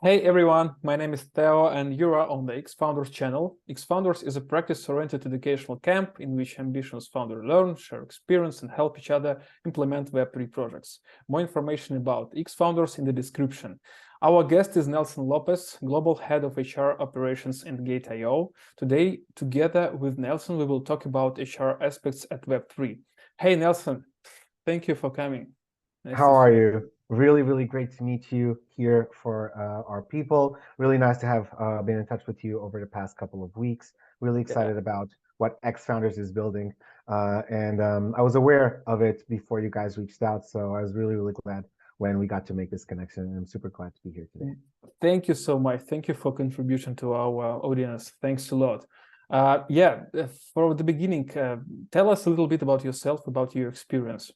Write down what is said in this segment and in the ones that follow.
Hey everyone, my name is Theo and you're on the X-Founders channel. X-Founders is a practice-oriented educational camp in which ambitious founders learn, share experience, and help each other implement Web3 projects. More information about X-Founders in the description. Our guest is Nelson Lopez, Global Head of HR Operations at Gate.io. Today, together with Nelson, we will talk about HR aspects at Web3. Hey Nelson, thank you for coming. Nice How to see are you. you? Really, really great to meet you here for our people. Really nice to have been in touch with you over the past couple of weeks. Really Yeah. excited about what X Founders is building. And I was aware of it before you guys reached out. So I was really, really glad when we got to make this connection. And I'm super glad to be here today. Thank you so much. Thank you for contribution to our audience. Thanks a lot. For the beginning, tell us a little bit about yourself, about your experience.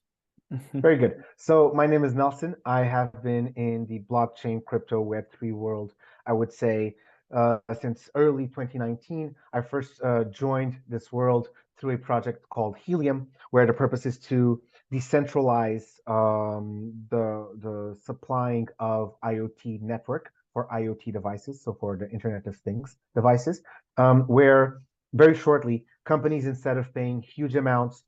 Very good. So my name is Nelson. I have been in the blockchain, crypto, Web3 world, I would say, since early 2019. I first joined this world through a project called Helium, where the purpose is to decentralize the supplying of IoT network for IoT devices, so for the Internet of Things devices, where very shortly, companies, instead of paying huge amounts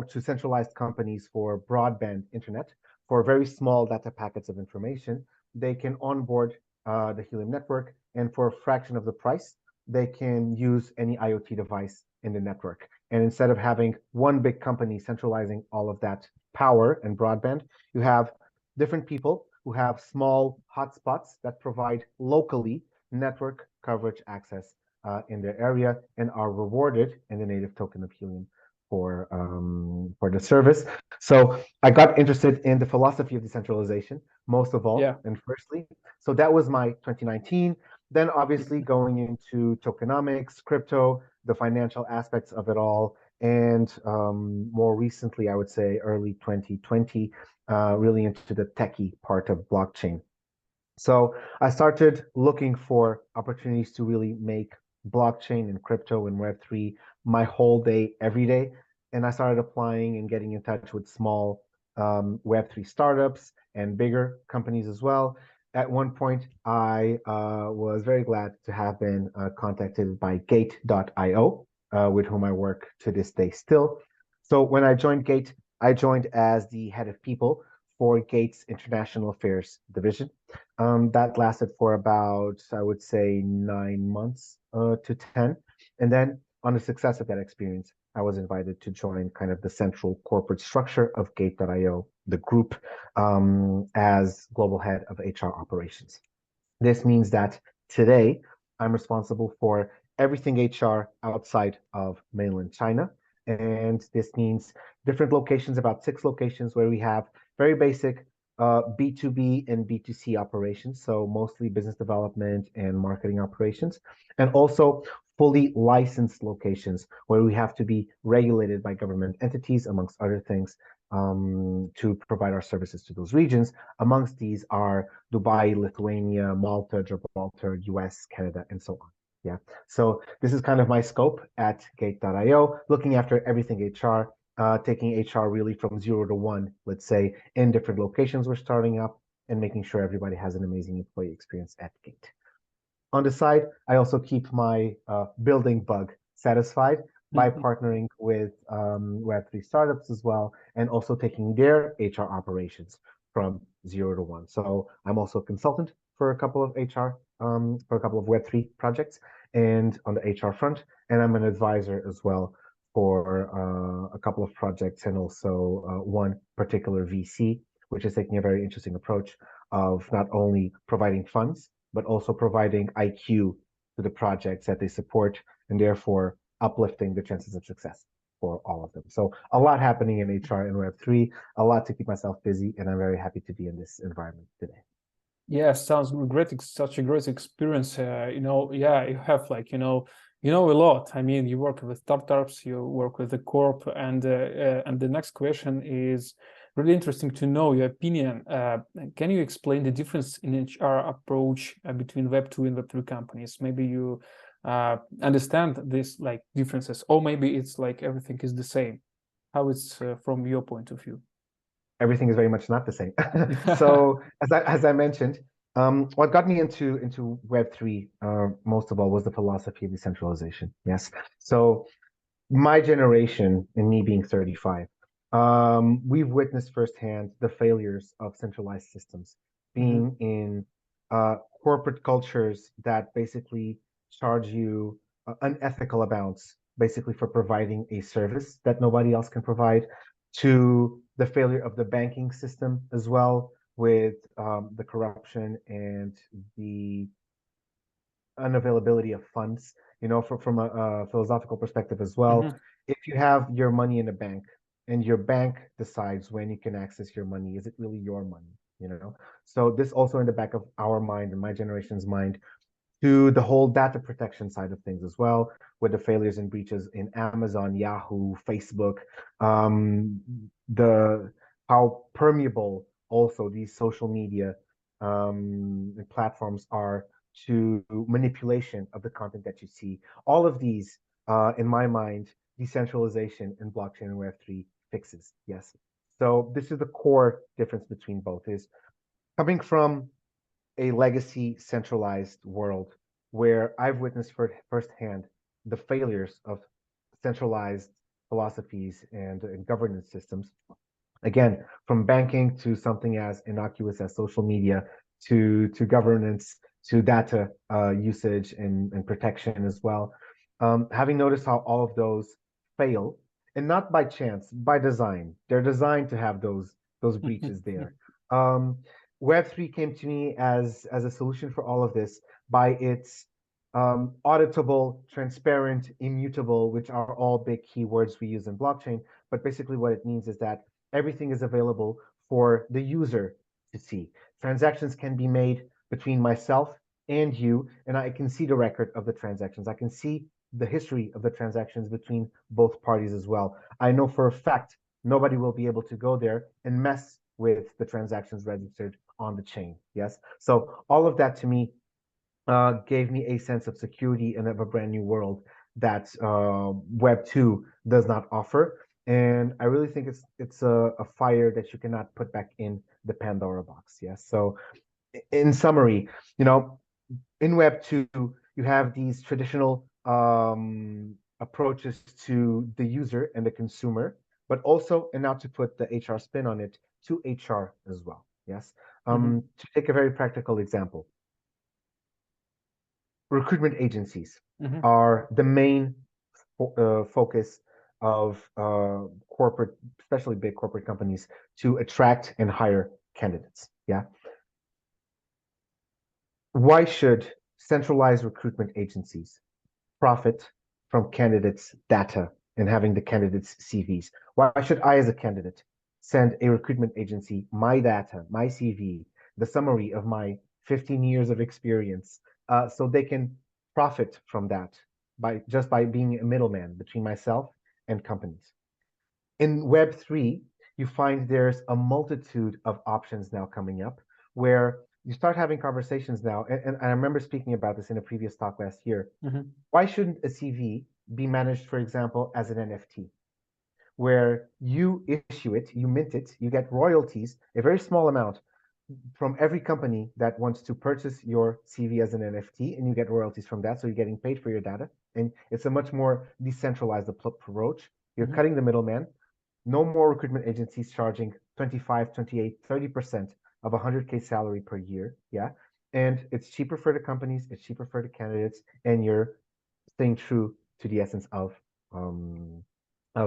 to centralized companies for broadband internet for very small data packets of information, they can onboard the Helium network, and for a fraction of the price, they can use any IoT device in the network. And instead of having one big company centralizing all of that power and broadband, you have different people who have small hotspots that provide locally network coverage access in their area and are rewarded in the native token of Helium for the service. So I got interested in the philosophy of decentralization, most of all, Yeah. and firstly. So that was my 2019. Then obviously going into tokenomics, crypto, the financial aspects of it all, and more recently, I would say early 2020, really into the techie part of blockchain. So I started looking for opportunities to really make blockchain and crypto and Web3 my whole day, every day. And I started applying and getting in touch with small Web3 startups and bigger companies as well. At one point, I was very glad to have been contacted by Gate.io, with whom I work to this day still. So when I joined Gate, I joined as the head of people for Gate's International Affairs division. That lasted for about, I would say, 9 months to 10. And then on the success of that experience, I was invited to join kind of the central corporate structure of Gate.io, the group, as global head of HR operations. This means that today I'm responsible for everything HR outside of mainland China. And this means different locations, about 6 locations where we have very basic B2B and B2C operations. So mostly business development and marketing operations, and also fully licensed locations where we have to be regulated by government entities, amongst other things, to provide our services to those regions. Amongst these are Dubai, Lithuania, Malta, Gibraltar, US, Canada, and so on. Yeah. So this is kind of my scope at Gate.io, looking after everything HR, taking HR really from 0 to 1, let's say, in different locations we're starting up, and making sure everybody has an amazing employee experience at Gate. On the side, I also keep my building bug satisfied by partnering with Web3 startups as well, and also taking their HR operations from 0 to 1. So I'm also a consultant for a couple of HR, for a couple of Web3 projects, and on the HR front, and I'm an advisor as well for a couple of projects, and also one particular VC, which is taking a very interesting approach of not only providing funds, but also providing IQ to the projects that they support, and therefore uplifting the chances of success for all of them. So a lot happening in HR and Web3, a lot to keep myself busy, and I'm very happy to be in this environment today. Yeah, sounds great. It's such a great experience. Yeah, you have a lot. I mean, you work with startups, you work with the corp, and the next question is really interesting to know your opinion. Can you explain the difference in HR approach between Web2 and Web3 companies? Maybe you understand this like differences, or maybe it's like everything is the same. How it's from your point of view? Everything is very much not the same. So as I mentioned, What got me into Web3 most of all was the philosophy of decentralization. Yes. So my generation and me being 35, we've witnessed firsthand the failures of centralized systems, being in corporate cultures that basically charge you unethical amounts, basically for providing a service that nobody else can provide, to the failure of the banking system as well, with the corruption and the unavailability of funds, from a philosophical perspective as well. If you have your money in a bank and your bank decides when you can access your money, is it really your money? So this also in the back of our mind and my generation's mind, to the whole data protection side of things as well, with the failures and breaches in Amazon, Yahoo, Facebook, um, the how permeable also these social media platforms are to manipulation of the content that you see. All of these, in my mind, decentralization and blockchain and Web3 fixes. Yes. So this is the core difference between both, is coming from a legacy centralized world where I've witnessed firsthand the failures of centralized philosophies and governance systems. Again, from banking to something as innocuous as social media, to governance, to data usage and protection as well. Having noticed how all of those fail, and not by chance, by design. They're designed to have those breaches there. Um, Web3 came to me as a solution for all of this by its auditable, transparent, immutable, which are all big keywords we use in blockchain. But basically, what it means is that everything is available for the user to see. Transactions can be made between myself and you, and I can see the record of the transactions. I can see the history of the transactions between both parties as well. I know for a fact nobody will be able to go there and mess with the transactions registered on the chain. Yes. So all of that to me gave me a sense of security and of a brand new world that Web 2 does not offer. And I really think it's a fire that you cannot put back in the Pandora box. Yes. So in summary, in Web 2, you have these traditional approaches to the user and the consumer, but also, and now to put the HR spin on it, to HR as well. Yes. To take a very practical example, recruitment agencies are the main focus of corporate, especially big corporate companies, to attract and hire candidates. Yeah. Why should centralized recruitment agencies profit from candidates' data and having the candidates' CVs? Why should I, as a candidate, send a recruitment agency my data, my CV, the summary of my 15 years of experience, so they can profit from that by being a middleman between myself and companies? In Web3, you find there's a multitude of options now coming up where you start having conversations now. And I remember speaking about this in a previous talk last year. Why shouldn't a CV be managed, for example, as an NFT, where you issue it, you mint it, you get royalties, a very small amount from every company that wants to purchase your CV as an NFT, and you get royalties from that. So you're getting paid for your data. And it's a much more decentralized approach. You're cutting the middleman. No more recruitment agencies charging 25, 28, 30% of 100K salary per year. Yeah. And it's cheaper for the companies, it's cheaper for the candidates, and you're staying true to the essence of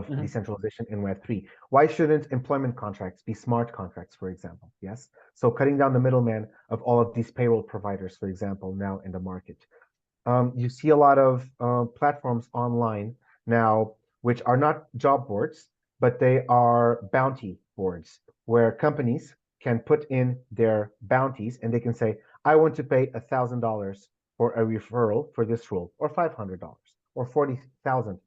decentralization in Web3. Why shouldn't employment contracts be smart contracts, for example? Yes. So cutting down the middleman of all of these payroll providers, for example, now in the market. You see a lot of platforms online now, which are not job boards, but they are bounty boards where companies can put in their bounties and they can say, I want to pay $1,000 for a referral for this role, or $500 or $40,000.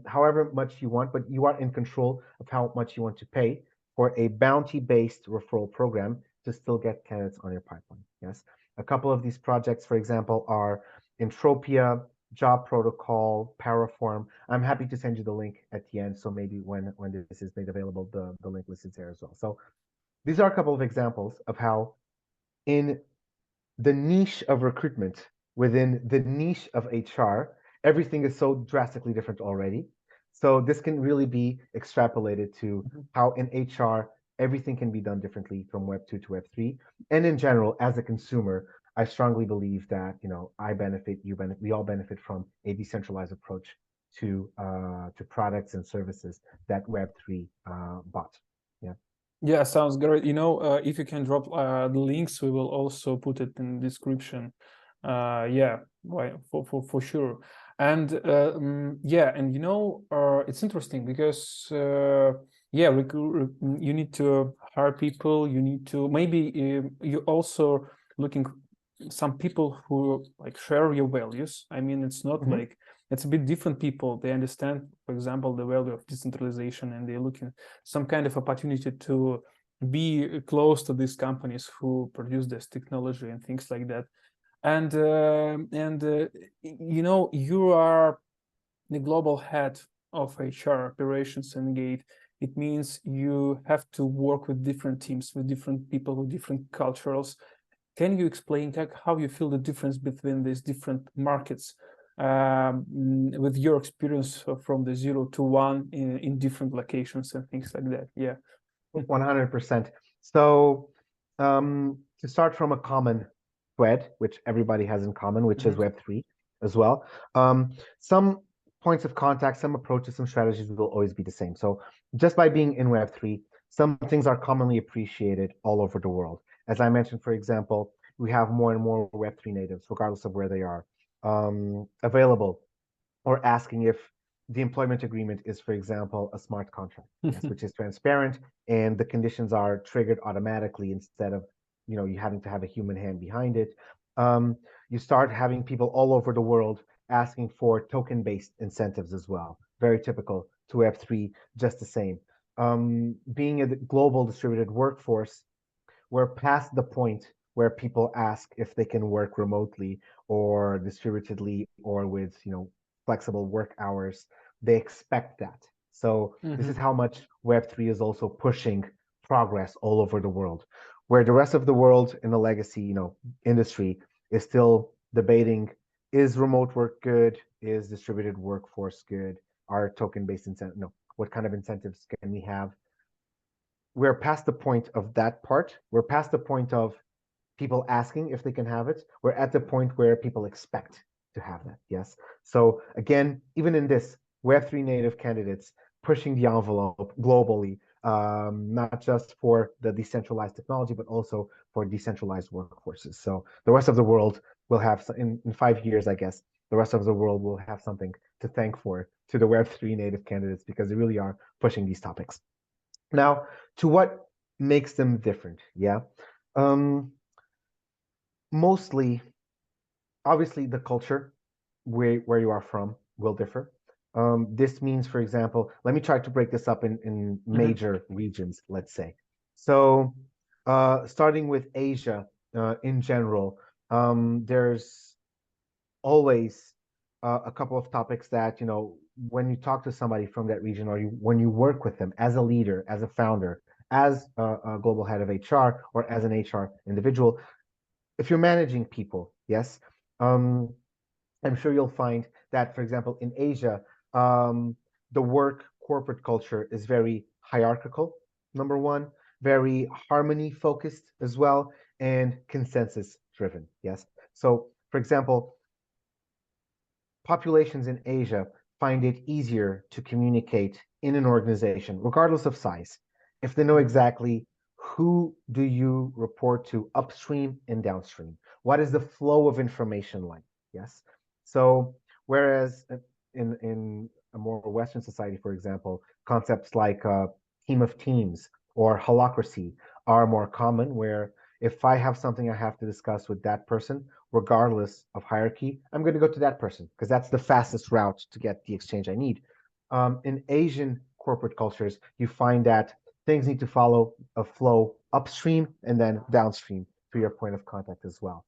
However much you want, but you are in control of how much you want to pay for a bounty-based referral program to still get candidates on your pipeline. Yes. A couple of these projects, for example, are Entropia, Job Protocol, Paraform. I'm happy to send you the link at the end. So maybe when this is made available, the link list is there as well. So these are a couple of examples of how in the niche of recruitment, within the niche of HR, everything is so drastically different already. So this can really be extrapolated to how in HR everything can be done differently from Web 2 to Web 3. And in general, as a consumer, I strongly believe that I benefit, you benefit, we all benefit from a decentralized approach to products and services that Web 3 bought. Yeah. Yeah, sounds great. If you can drop the links, we will also put it in the description. Yeah, why for sure. And yeah, and it's interesting because yeah, you need to hire people. You need to maybe you also looking some people who like share your values. I mean, it's not like it's a bit different people. They understand, for example, the value of decentralization, and they're looking some kind of opportunity to be close to these companies who produce this technology and things like that. And you are the global head of HR operations and Gate. It means you have to work with different teams, with different people, with different cultures. Can you explain how you feel the difference between these different markets with your experience from the 0 to 1 in different locations and things like that? Yeah. 100%. So to start from a common thread, which everybody has in common, which is Web3 as well. Some points of contact, some approaches, some strategies will always be the same. So just by being in Web3, some things are commonly appreciated all over the world. As I mentioned, for example, we have more and more Web3 natives, regardless of where they are, available or asking if the employment agreement is, for example, a smart contract, yes, which is transparent and the conditions are triggered automatically instead of you having to have a human hand behind it. You start having people all over the world asking for token-based incentives as well. Very typical to Web3, just the same. Being a global distributed workforce, we're past the point where people ask if they can work remotely or distributedly or with flexible work hours. They expect that. So this is how much Web3 is also pushing progress all over the world, where the rest of the world in the legacy industry is still debating, is remote work good, is distributed workforce good, are token-based incentive, no, what kind of incentives can we have? We're past the point of that part. We're past the point of people asking if they can have it. We're at the point where people expect to have that. Yes. So again, even in this, Web3 native candidates pushing the envelope globally, not just for the decentralized technology, but also for decentralized workforces. So the rest of the world will have, in 5 years, I guess, the rest of the world will have something to thank for to the Web3 native candidates because they really are pushing these topics. Now, to what makes them different? Yeah. Mostly, obviously, the culture where you are from will differ. This means, for example, let me try to break this up in major regions, let's say. So, starting with Asia in general, there's always a couple of topics that, when you talk to somebody from that region or when you work with them as a leader, as a founder, as a global head of HR or as an HR individual, if you're managing people, yes, I'm sure you'll find that, for example, in Asia, the work corporate culture is very hierarchical, number one, very harmony focused as well, and consensus driven. Yes. So, for example, populations in Asia find it easier to communicate in an organization, regardless of size, if they know exactly who do you report to upstream and downstream. What is the flow of information like? Yes. So whereas in a more Western society, for example, concepts like team of teams or holacracy are more common, where if I have something I have to discuss with that person, regardless of hierarchy, I'm going to go to that person because that's the fastest route to get the exchange I need. In Asian corporate cultures, you find that things need to follow a flow upstream and then downstream to your point of contact as well.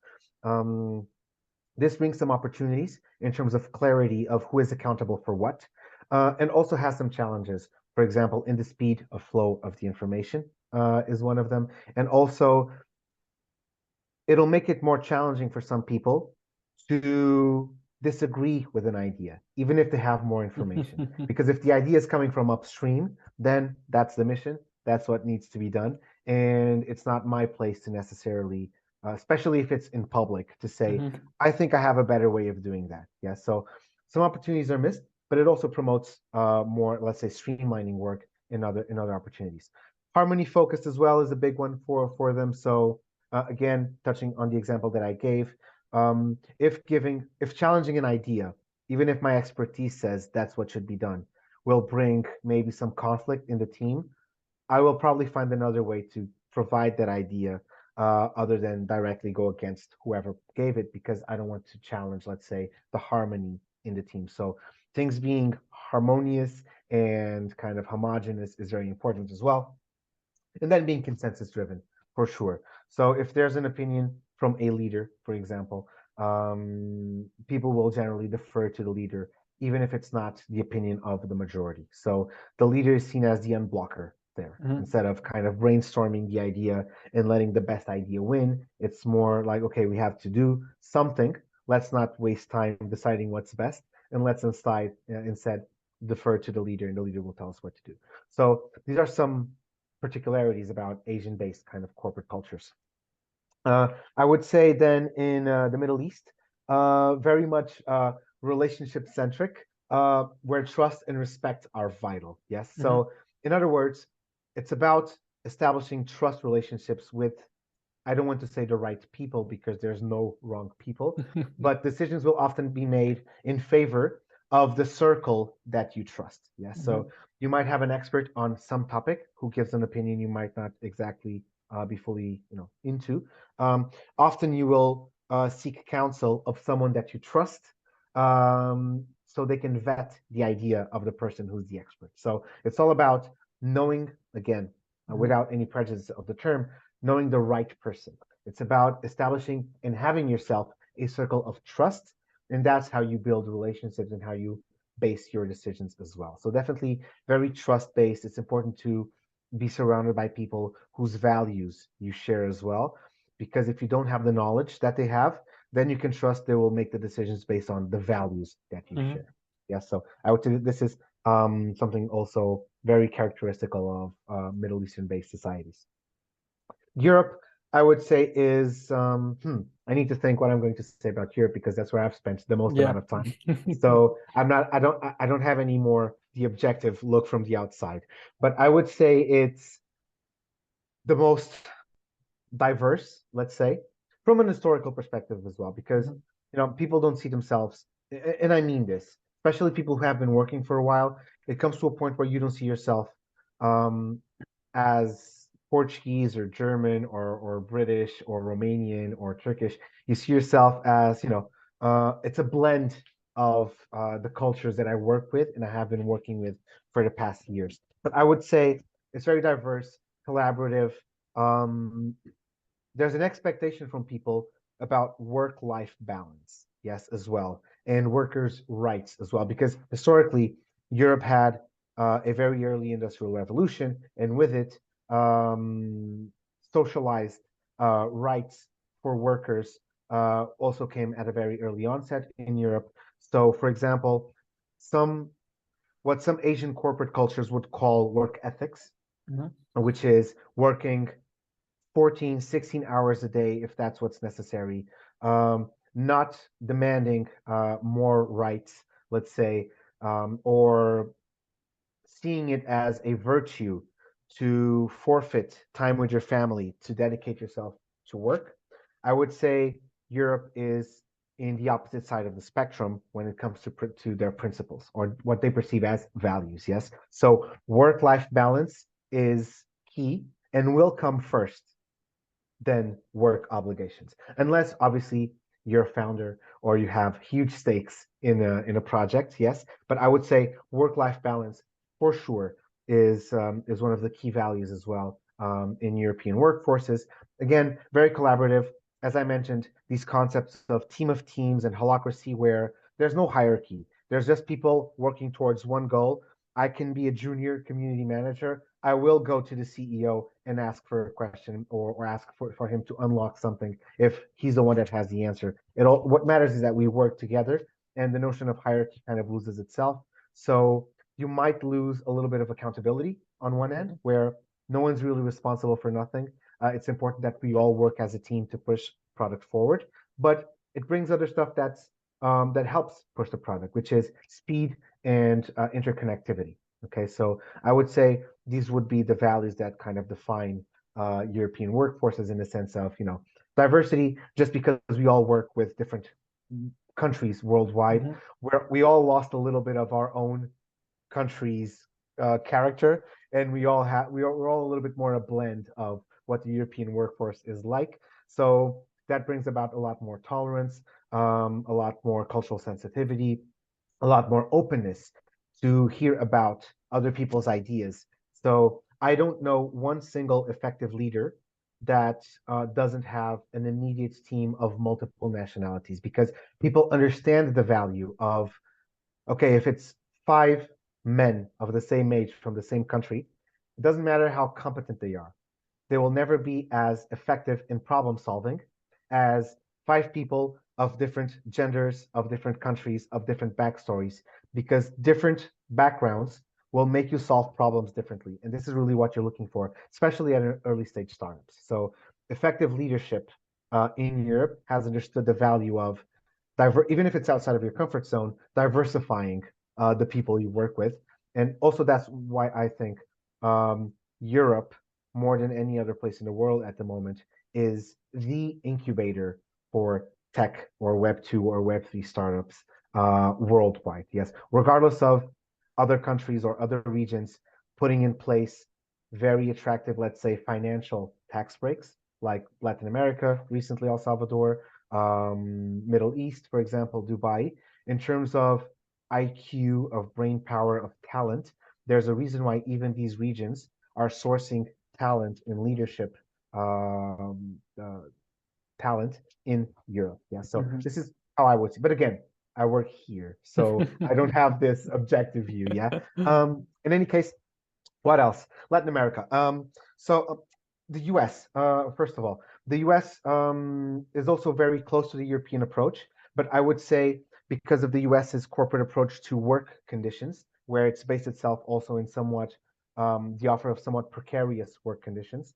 This brings some opportunities in terms of clarity of who is accountable for what, and also has some challenges. For example, in the speed of flow of the information is one of them, and also it'll make it more challenging for some people to disagree with an idea, even if they have more information. Because if the idea is coming from upstream, then that's the mission. That's what needs to be done. And it's not my place to necessarily, especially if it's in public, to say, I think I have a better way of doing that. Yeah. So some opportunities are missed, but it also promotes more, let's say, streamlining work in other opportunities. Harmony focused as well is a big one for them. So again, touching on the example that I gave, if challenging an idea, even if my expertise says that's what should be done, will bring maybe some conflict in the team, I will probably find another way to provide that idea other than directly go against whoever gave it, because I don't want to challenge, let's say, the harmony in the team. So things being harmonious and kind of homogenous is very important as well. And then being consensus driven for sure. So if there's an opinion from a leader, for example, people will generally defer to the leader, even if it's not the opinion of the majority. So the leader is seen as the unblocker there. Instead of kind of brainstorming the idea and letting the best idea win, it's more like, okay, we have to do something. Let's not waste time deciding what's best, and let's instead defer to the leader, and the leader will tell us what to do. So these are some particularities about Asian-based kind of corporate cultures. I would say then in the Middle East, very much relationship-centric, where trust and respect are vital. Yes. So in other words, it's about establishing trust relationships with, I don't want to say the right people because there's no wrong people, but decisions will often be made in favor of the circle that you trust. Yes. So you might have an expert on some topic who gives an opinion you might not exactly be fully, into. Often you will seek counsel of someone that you trust, so they can vet the idea of the person who's the expert. So it's all about knowing, again, without any prejudice of the term, knowing the right person. It's about establishing and having yourself a circle of trust, and that's how you build relationships and how you base your decisions as well. So definitely very trust-based. It's important to be surrounded by people whose values you share as well, because if you don't have the knowledge that they have, then you can trust they will make the decisions based on the values that you share. Yeah, so I would say this is something also very characteristical of Middle Eastern-based societies. Europe, I would say, is I need to think what I'm going to say about Europe, because that's where I've spent the most amount of time. So I don't have any more the objective look from the outside, but I would say it's the most diverse, let's say, from an historical perspective as well, because people don't see themselves, and I mean this, especially people who have been working for a while. It comes to a point where you don't see yourself as Portuguese or German or British or Romanian or Turkish. You see yourself as, it's a blend of the cultures that I work with and I have been working with for the past years. But I would say it's very diverse, collaborative. There's an expectation from people about work-life balance, yes, as well, and workers' rights as well, because historically Europe had a very early industrial revolution, and with it, socialized rights for workers also came at a very early onset in Europe. So, for example, what some Asian corporate cultures would call work ethics, which is working 14, 16 hours a day if that's what's necessary, not demanding more rights, let's say, or seeing it as a virtue to forfeit time with your family to dedicate yourself to work. I would say Europe is in the opposite side of the spectrum when it comes to their principles or what they perceive as values. Yes. So work-life balance is key and will come first than work obligations, unless obviously you're a founder or you have huge stakes in a project. Yes, but I would say work-life balance for sure is one of the key values as well in European workforces. Again, very collaborative. As I mentioned, these concepts of team of teams and holacracy, where there's no hierarchy. There's just people working towards one goal. I can be a junior community manager. I will go to the CEO and ask for a question or ask for him to unlock something if he's the one that has the answer. What matters is that we work together, and the notion of hierarchy kind of loses itself. So you might lose a little bit of accountability on one end, where no one's really responsible for nothing. It's important that we all work as a team to push product forward, but it brings other stuff that helps push the product, which is speed and interconnectivity. Okay, so I would say these would be the values that kind of define European workforces in the sense of, diversity, just because we all work with different countries worldwide, where we all lost a little bit of our own country's character, and we're all a little bit more a blend of what the European workforce is like. So that brings about a lot more tolerance, a lot more cultural sensitivity, a lot more openness to hear about other people's ideas. So I don't know one single effective leader that doesn't have an immediate team of multiple nationalities, because people understand the value of, okay, if it's 5 men of the same age from the same country, it doesn't matter how competent they are. They will never be as effective in problem solving as 5 people of different genders, of different countries, of different backstories, because different backgrounds will make you solve problems differently. And this is really what you're looking for, especially at an early stage startups. So effective leadership in Europe has understood the value of even if it's outside of your comfort zone, diversifying the people you work with. And also that's why I think Europe, more than any other place in the world at the moment, is the incubator for tech or Web2 or Web3 startups worldwide. Yes, regardless of other countries or other regions putting in place very attractive, let's say, financial tax breaks, like Latin America, recently El Salvador, Middle East, for example, Dubai. In terms of IQ, of brain power, of talent, there's a reason why even these regions are sourcing talent in leadership talent in Europe. Yeah, so this is how I would see. But again, I work here, so I don't have this objective view. Yeah. In any case, what else? Latin America. So the U.S. First of all, the U.S. Is also very close to the European approach, but I would say because of the U.S.'s corporate approach to work conditions, where it's based itself also in somewhat the offer of somewhat precarious work conditions.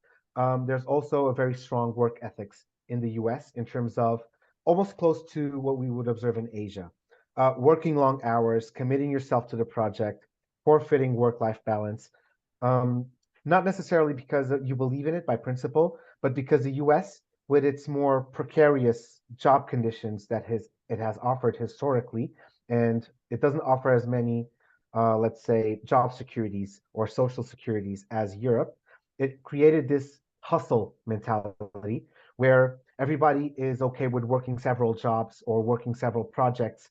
There's also a very strong work ethics in the US in terms of almost close to what we would observe in Asia. Working long hours, committing yourself to the project, forfeiting work-life balance. Not necessarily because you believe in it by principle, but because the US, with its more precarious job conditions that it has offered historically, and it doesn't offer as many let's say, job securities or social securities as Europe, it created this hustle mentality where everybody is okay with working several jobs or working several projects,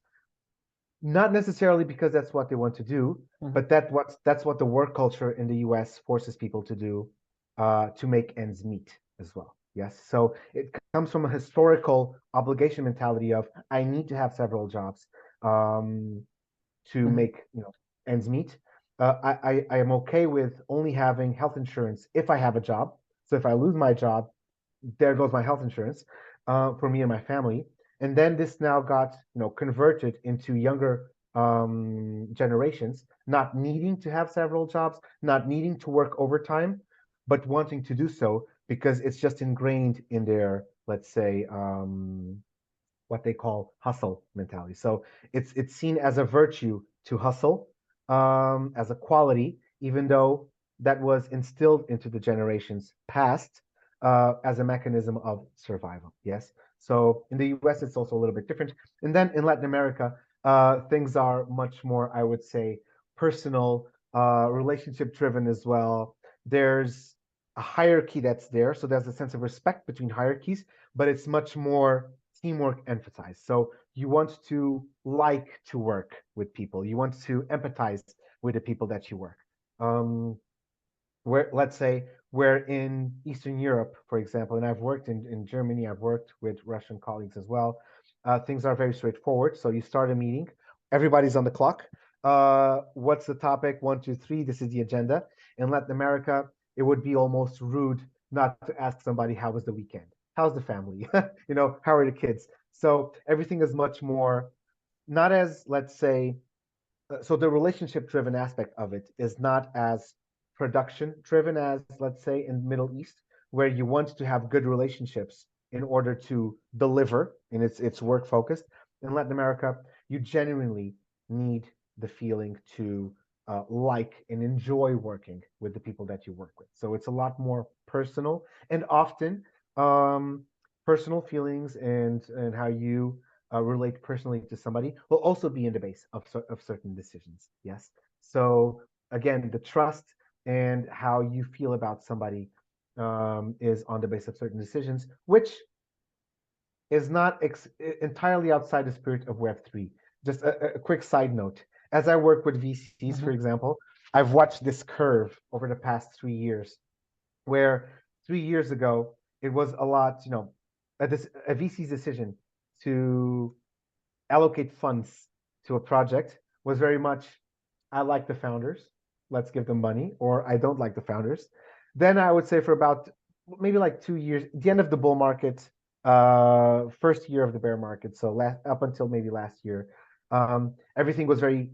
not necessarily because that's what they want to do, but that's what the work culture in the US forces people to do to make ends meet as well. Yes, so it comes from a historical obligation mentality of I need to have several jobs to make ends meet. I am okay with only having health insurance if I have a job. So if I lose my job, there goes my health insurance for me and my family. And then this now got converted into younger generations, not needing to have several jobs, not needing to work overtime, but wanting to do so because it's just ingrained in their, let's say, what they call hustle mentality. So it's seen as a virtue to hustle, as a quality, even though that was instilled into the generations past as a mechanism of survival. Yes. So in the US, it's also a little bit different. And then in Latin America, things are much more, I would say, personal, relationship driven as well. There's a hierarchy that's there. So there's a sense of respect between hierarchies, but it's much more teamwork emphasized. So you want to like to work with people. You want to empathize with the people that you work. Where, let's say, where in Eastern Europe, for example, and I've worked in Germany, I've worked with Russian colleagues as well. Things are very straightforward. So you start a meeting, everybody's on the clock. What's the topic? 1, 2, 3. This is the agenda. In Latin America, it would be almost rude not to ask somebody, how was the weekend? How's the family? How are the kids? So everything is much more, not as, let's say, so the relationship driven aspect of it is not as production driven as, let's say, in Middle East, where you want to have good relationships in order to deliver, and it's work focused. In Latin America, you genuinely need the feeling to like and enjoy working with the people that you work with. So it's a lot more personal, and often personal feelings and how you relate personally to somebody will also be in the base of certain decisions. Yes. So again, the trust and how you feel about somebody is on the base of certain decisions, which is not entirely outside the spirit of Web3. Just a quick side note. As I work with VCs, for example, I've watched this curve over the past 3 years, where 3 years ago, it was a lot, a VC's decision to allocate funds to a project was very much, I like the founders, let's give them money, or I don't like the founders. Then I would say for about maybe like 2 years, the end of the bull market, first year of the bear market, so up until maybe last year, everything was very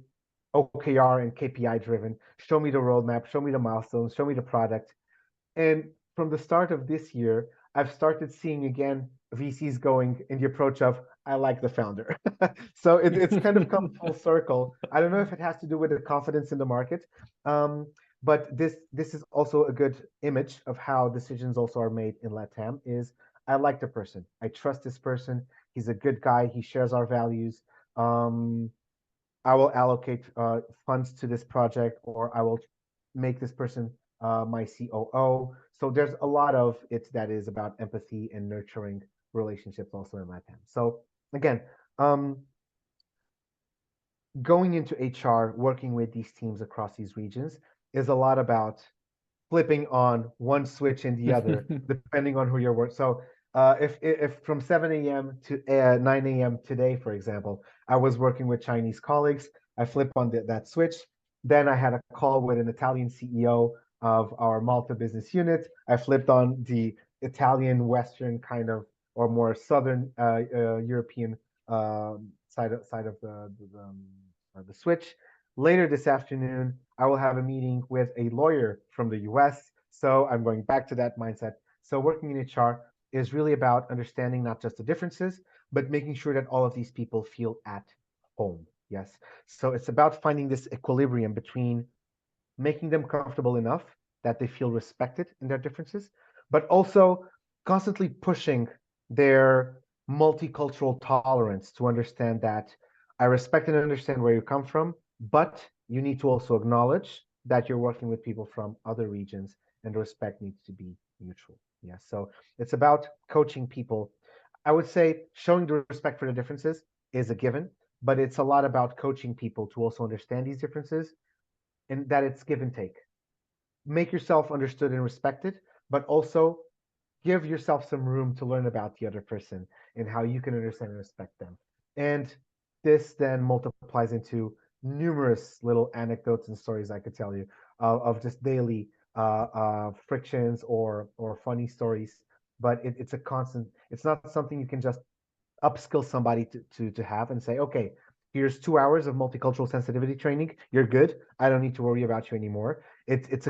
OKR and KPI driven. Show me the roadmap, show me the milestones, show me the product. And from the start of this year, I've started seeing again VCs going in the approach of, I like the founder. So it's kind of come full circle. I don't know if it has to do with the confidence in the market, but this is also a good image of how decisions also are made in LATAM is, I like the person. I trust this person. He's a good guy. He shares our values. I will allocate funds to this project, or I will make this person my COO. So there's a lot of it that is about empathy and nurturing relationships also in LATAM. So again, going into HR, working with these teams across these regions is a lot about flipping on one switch and the other, depending on who you're working. So if from 7 a.m. to 9 a.m. today, for example, I was working with Chinese colleagues, I flip on that switch. Then I had a call with an Italian CEO of our Malta business unit. I flipped on the Italian Western kind of, or more Southern European side of the switch. Later this afternoon, I will have a meeting with a lawyer from the US. So I'm going back to that mindset. So working in HR is really about understanding not just the differences, but making sure that all of these people feel at home. Yes. So it's about finding this equilibrium between making them comfortable enough that they feel respected in their differences, but also constantly pushing their multicultural tolerance to understand that I respect and understand where you come from, but you need to also acknowledge that you're working with people from other regions, and the respect needs to be mutual. Yeah. So it's about coaching people. I would say showing the respect for the differences is a given, but it's a lot about coaching people to also understand these differences, and that it's give and take. Make yourself understood and respected, but also give yourself some room to learn about the other person and how you can understand and respect them. And this then multiplies into numerous little anecdotes and stories I could tell you of just daily frictions or funny stories. But it's a constant. It's not something you can just upskill somebody to have and say, okay, here's 2 hours of multicultural sensitivity training. You're good. I don't need to worry about you anymore. It's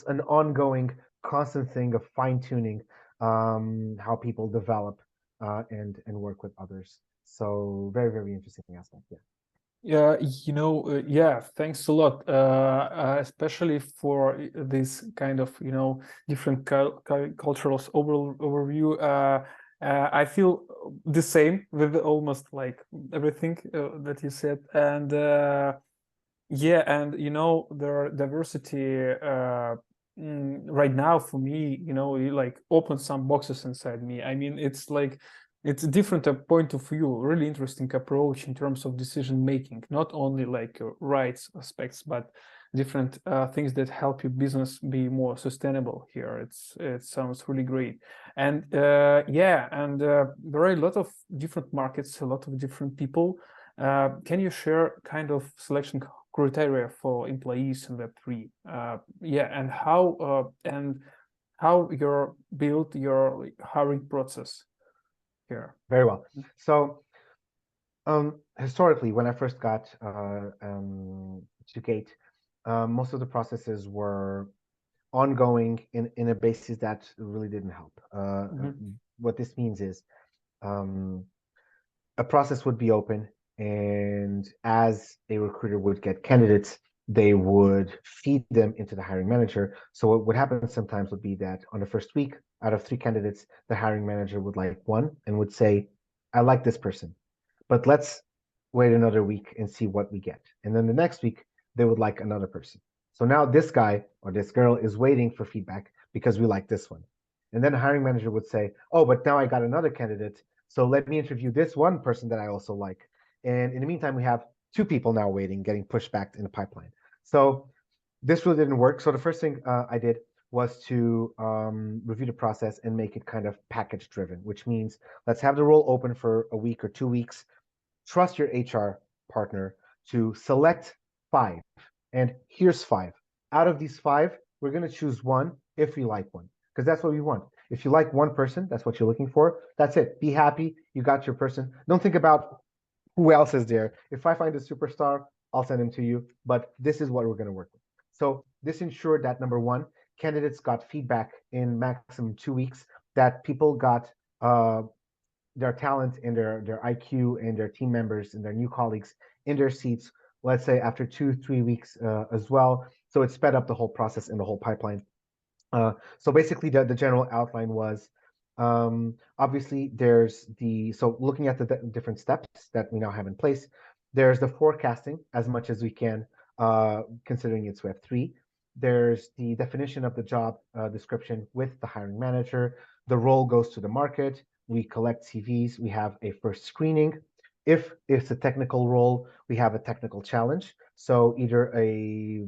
an ongoing, constant thing of fine tuning how people develop and work with others. So very, very interesting aspect. Yeah. Yeah, yeah, thanks a lot, especially for this kind of, different cultural overview. I feel the same with almost like everything that you said. And yeah, and, the diversity right now for me, you like open some boxes inside me. I mean, it's like, it's a different point of view, really interesting approach in terms of decision making, not only like rights aspects, but different things that help your business be more sustainable here. It sounds really great. And yeah, and there are a lot of different markets, a lot of different people. Can you share kind of selection criteria for employees in Web3. Yeah, and how you build your hiring process here. Very well. So historically, when I first got to Gate, most of the processes were ongoing in a basis that really didn't help. What this means is a process would be open, and as a recruiter would get candidates, they would feed them into the hiring manager. So what would happen sometimes would be that on the first week, out of 3 candidates, the hiring manager would like one and would say, I like this person, but let's wait another week and see what we get. And then the next week, they would like another person. So now this guy or this girl is waiting for feedback because we like this one. And then the hiring manager would say, oh, but now I got another candidate, so let me interview this one person that I also like. And in the meantime, we have 2 people now waiting, getting pushed back in the pipeline. So this really didn't work. So the first thing I did was to review the process and make it kind of package driven, which means let's have the role open for a week or 2 weeks. Trust your HR partner to select 5. And here's 5. Out of these 5, we're going to choose one if we like one, because that's what we want. If you like one person, that's what you're looking for. That's it. Be happy. You got your person. Don't think about who else is there. If I find a superstar, I'll send him to you. But this is what we're going to work with. So this ensured that, number one, candidates got feedback in maximum 2 weeks, that people got their talent and their IQ and their team members and their new colleagues in their seats, let's say after 2-3 weeks as well. So it sped up the whole process and the whole pipeline. So basically the general outline was, obviously there's so looking at the different steps that we now have in place, there's the forecasting as much as we can, considering it's Web3. There's the definition of the job description with the hiring manager. The role goes to the market. We collect CVs. We have a first screening. If it's a technical role, we have a technical challenge. So either a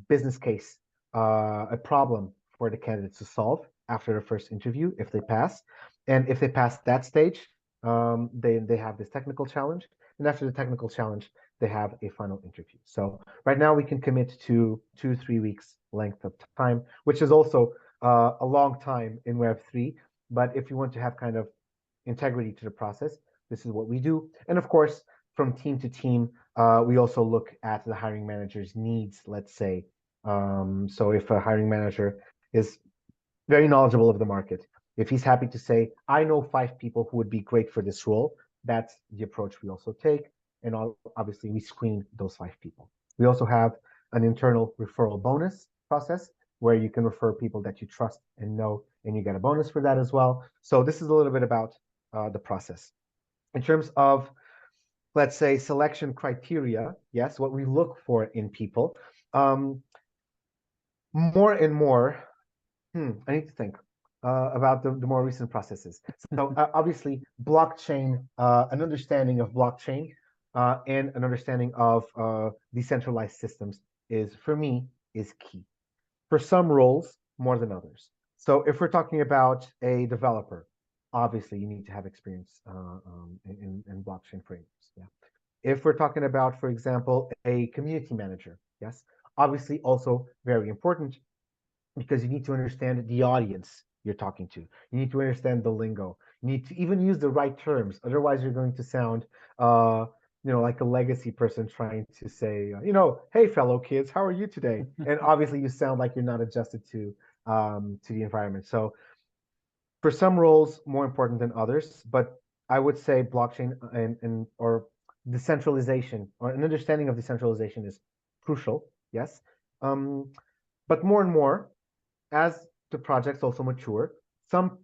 business case, a problem for the candidates to solve after the first interview, if they pass. And if they pass that stage, they have this technical challenge. And after the technical challenge, they have a final interview. So right now we can commit to 2-3 weeks length of time, which is also a long time in Web3. But if you want to have kind of integrity to the process, this is what we do. And of course, from team to team, we also look at the hiring manager's needs, let's say. So if a hiring manager is very knowledgeable of the market, if he's happy to say, I know 5 people who would be great for this role, that's the approach we also take. And obviously, we screen those 5 people. We also have an internal referral bonus process where you can refer people that you trust and know, and you get a bonus for that as well. So this is a little bit about the process. In terms of, let's say, selection criteria, yes, what we look for in people, more and more, I need to think about the more recent processes. So obviously, blockchain, an understanding of blockchain and an understanding of decentralized systems is, for me, is key. For some roles, more than others. So if we're talking about a developer, obviously you need to have experience in blockchain frameworks. Yeah. If we're talking about, for example, a community manager, yes, obviously also very important, because you need to understand the audience you're talking to. You need to understand the lingo. You need to even use the right terms. Otherwise, you're going to sound, like a legacy person trying to say, hey, fellow kids, how are you today? And obviously, you sound like you're not adjusted to the environment. So, for some roles, more important than others, but I would say blockchain or decentralization, or an understanding of decentralization, is crucial. Yes, but more and more, as the projects also mature, some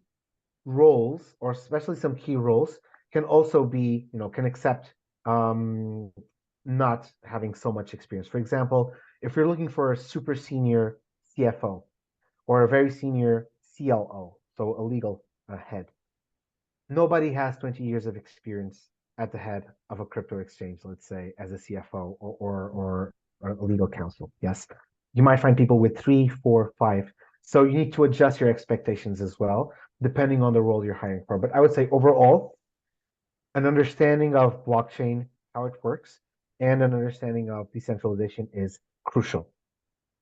roles, or especially some key roles, can also be, can accept not having so much experience. For example, if you're looking for a super senior CFO or a very senior CLO, so a legal head, nobody has 20 years of experience at the head of a crypto exchange, let's say, as a CFO or a legal counsel. Yes, you might find people with 3, 4, 5. So you need to adjust your expectations as well, depending on the role you're hiring for. But I would say overall, an understanding of blockchain, how it works, and an understanding of decentralization is crucial.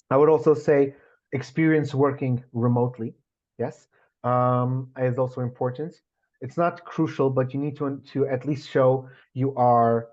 I would also say experience working remotely, yes, is also important. It's not crucial, but you need to at least show you are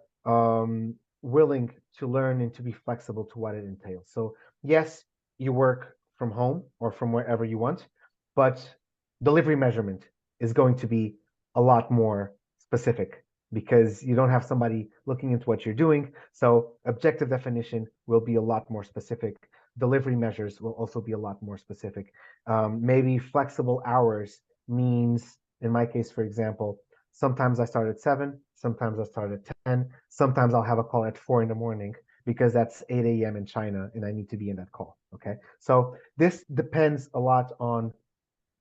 willing to learn and to be flexible to what it entails. So yes, you work from home or from wherever you want, but delivery measurement is going to be a lot more specific because you don't have somebody looking into what you're doing. So objective definition will be a lot more specific. Delivery measures will also be a lot more specific. Maybe flexible hours means, in my case, for example, sometimes I start at 7, sometimes I start at 10, sometimes I'll have a call at 4 in the morning because that's 8 a.m. in China and I need to be in that call. Okay. So this depends a lot on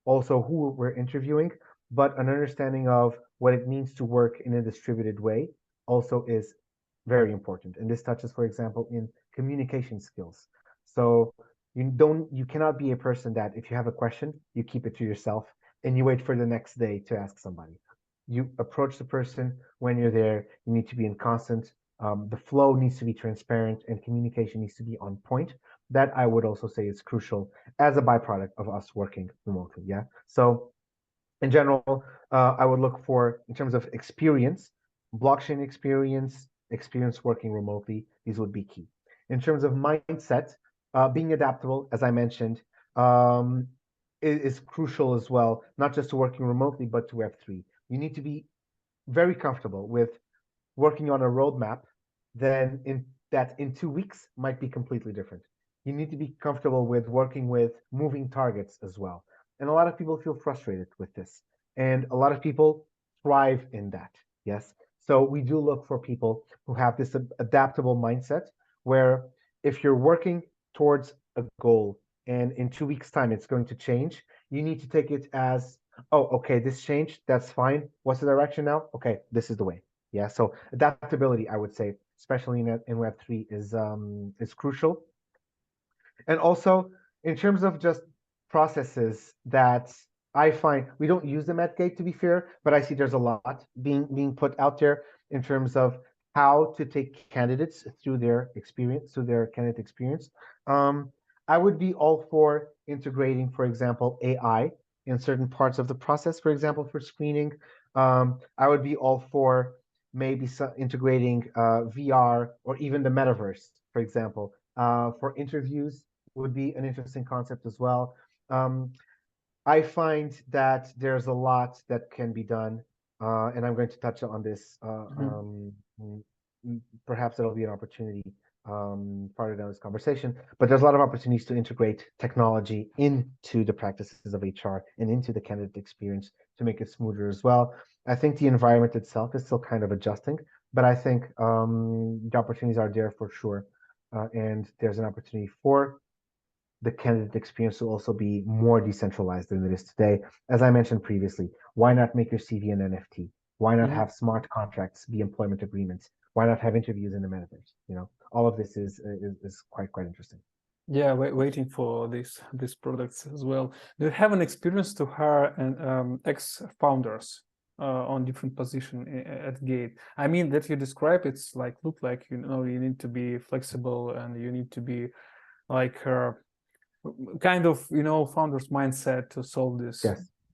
also who we're interviewing, but an understanding of what it means to work in a distributed way also is very important. And this touches, for example, in communication skills. So you cannot be a person that if you have a question, you keep it to yourself and you wait for the next day to ask somebody. You approach the person when you're there. You need to be in constant. The flow needs to be transparent and communication needs to be on point. That I would also say is crucial as a byproduct of us working remotely. Yeah. So in general, I would look for, in terms of experience, blockchain experience, experience working remotely. These would be key. In terms of mindset, being adaptable, as I mentioned, is crucial as well, not just to working remotely, but to Web3. You need to be very comfortable with working on a roadmap then in 2 weeks might be completely different. You need to be comfortable with working with moving targets as well. And a lot of people feel frustrated with this. And a lot of people thrive in that. Yes. So we do look for people who have this adaptable mindset where if you're working towards a goal and in 2 weeks' time it's going to change, you need to take it as, oh, okay, this changed. That's fine. What's the direction now? Okay, this is the way. Yeah, so adaptability, I would say, especially in Web3, is crucial. And also, in terms of just processes that I find we don't use them at Gate, to be fair, but I see there's a lot being put out there in terms of how to take candidates through their experience, through their candidate experience. I would be all for integrating, for example, AI in certain parts of the process, for example, for screening. I would be all for maybe integrating VR or even the metaverse, for example, for interviews would be an interesting concept as well. I find that there's a lot that can be done, and I'm going to touch on this. Perhaps it'll be an opportunity further down this conversation, but there's a lot of opportunities to integrate technology into the practices of HR and into the candidate experience to make it smoother as well. I think the environment itself is still kind of adjusting, but I think the opportunities are there for sure. And there's an opportunity for the candidate experience to also be more decentralized than it is today. As I mentioned previously, why not make your CV an NFT? Why not have smart contracts be employment agreements? Why not have interviews in the metaverse? You know, all of this is quite interesting. Yeah, waiting for these products as well. Do you have an experience to hire an ex-founders on different position at Gate? I mean that you describe it's like look like you need to be flexible and you need to be like kind of founders mindset to solve this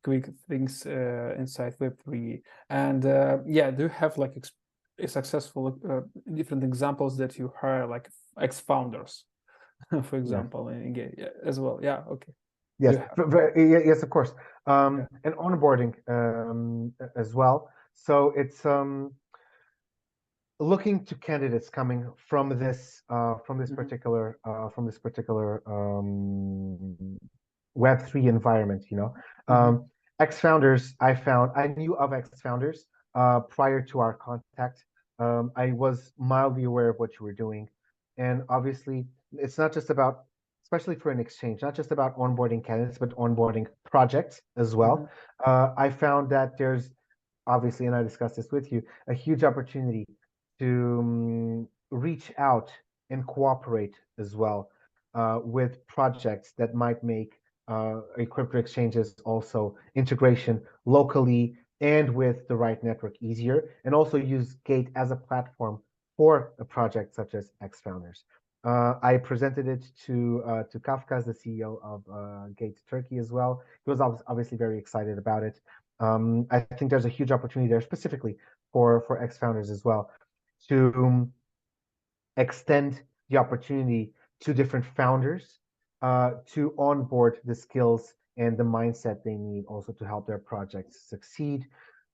quick things inside Web3. And yeah, do you have like a successful different examples that you hire like ex-founders? For example, in Gate as well. Yeah, okay. Yes, yes, of course. And onboarding as well. So it's looking to candidates coming from this particular Web3 environment. Ex-founders, I knew of ex-founders prior to our contact. I was mildly aware of what you were doing, and obviously it's not just about, especially for an exchange, not just about onboarding candidates, but onboarding projects as well. I found that there's obviously, and I discussed this with you, a huge opportunity to reach out and cooperate as well with projects that might make a crypto exchanges also integration locally and with the right network easier, and also use Gate as a platform for a project such as X Founders. I presented it to Kafkas, the CEO of Gate Turkey as well. He was obviously very excited about it. I think there's a huge opportunity there specifically for X Founders as well to extend the opportunity to different founders to onboard the skills and the mindset they need also to help their projects succeed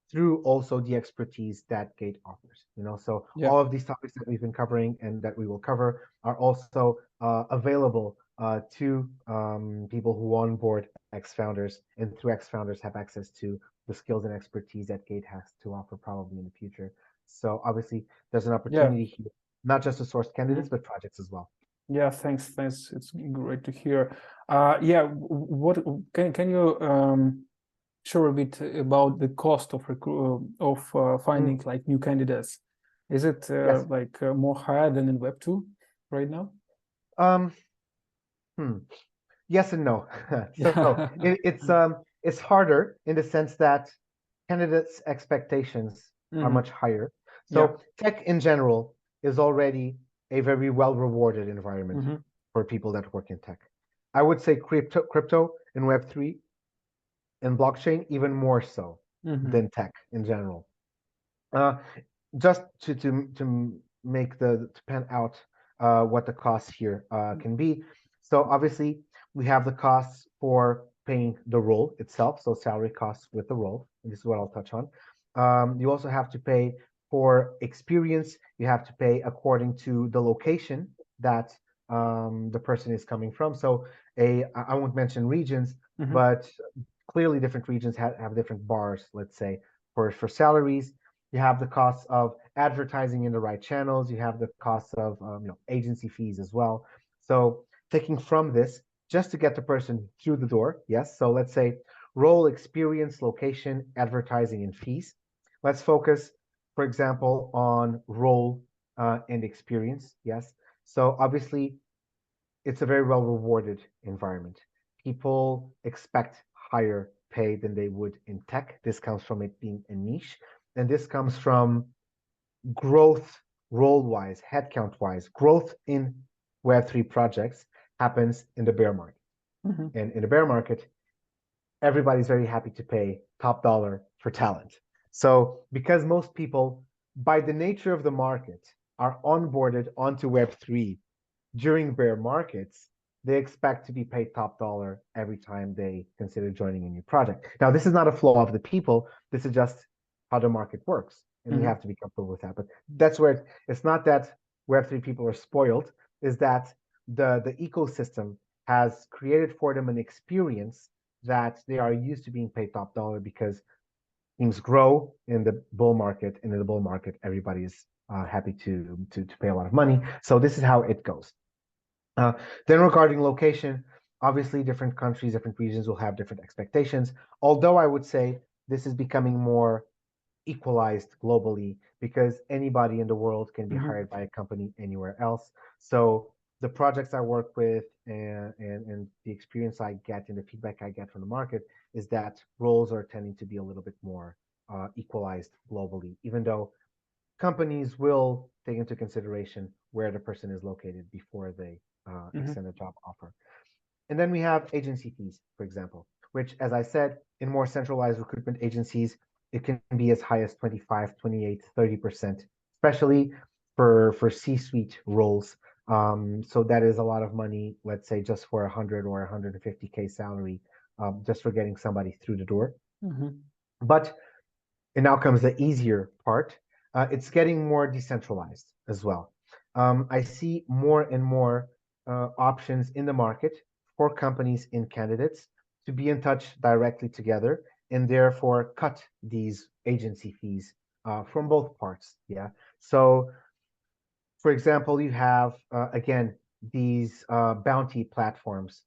through also the expertise that Gate offers. So Yeah. all of these topics that we've been covering and that we will cover are also available to people who onboard X Founders, and through X Founders have access to the skills and expertise that Gate has to offer probably in the future. So obviously there's an opportunity here, not just to source candidates, but projects as well. Yeah, thanks. It's great to hear. Yeah, what can you share a bit about the cost of finding like new candidates? Is it Yes. like more higher than in Web2 right now? Yes and no. So it's harder in the sense that candidates' expectations are much higher. So tech in general is already a very well rewarded environment for people that work in tech. I would say crypto and Web3 and blockchain even more so than tech in general. Just to make to pan out what the costs here can be. So obviously we have the costs for paying the role itself, so salary costs with the role, and this is what I'll touch on. You also have to pay for experience. You have to pay according to the location that the person is coming from. So I won't mention regions, but clearly different regions have different bars, let's say, for salaries. You have the costs of advertising in the right channels. You have the costs of agency fees as well. So taking from this, just to get the person through the door, yes. So let's say role, experience, location, advertising, and fees. Let's focus, for example, on role and experience, yes. So obviously, it's a very well rewarded environment. People expect higher pay than they would in tech. This comes from it being a niche. And this comes from growth role-wise, headcount-wise. Growth in Web3 projects happens in the bear market. And in the bear market, everybody's very happy to pay top dollar for talent. So because most people, by the nature of the market, are onboarded onto Web3 during bear markets, they expect to be paid top dollar every time they consider joining a new project. Now, this is not a flaw of the people. This is just how the market works. And we have to be comfortable with that. But that's where it's not that Web3 people are spoiled, is that the ecosystem has created for them an experience that they are used to being paid top dollar because things grow in the bull market, and in the bull market, everybody is happy to pay a lot of money. So this is how it goes. Then regarding location, obviously different countries, different regions will have different expectations. Although I would say this is becoming more equalized globally because anybody in the world can be hired by a company anywhere else. So the projects I work with and the experience I get and the feedback I get from the market is that roles are tending to be a little bit more equalized globally, even though companies will take into consideration where the person is located before they extend a job offer. And then we have agency fees, for example, which, as I said, in more centralized recruitment agencies, it can be as high as 25, 28, 30%, especially for C-suite roles. So that is a lot of money, let's say just for 100 or 150K salary, just for getting somebody through the door. But, and now comes the easier part, it's getting more decentralized as well. I see more and more options in the market for companies and candidates to be in touch directly together and therefore cut these agency fees from both parts. Yeah. So, for example, you have, again, these bounty platforms,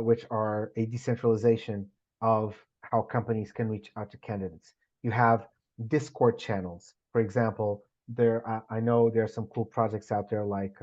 which are a decentralization of how companies can reach out to candidates. You have Discord channels. For example, I know there are some cool projects out there like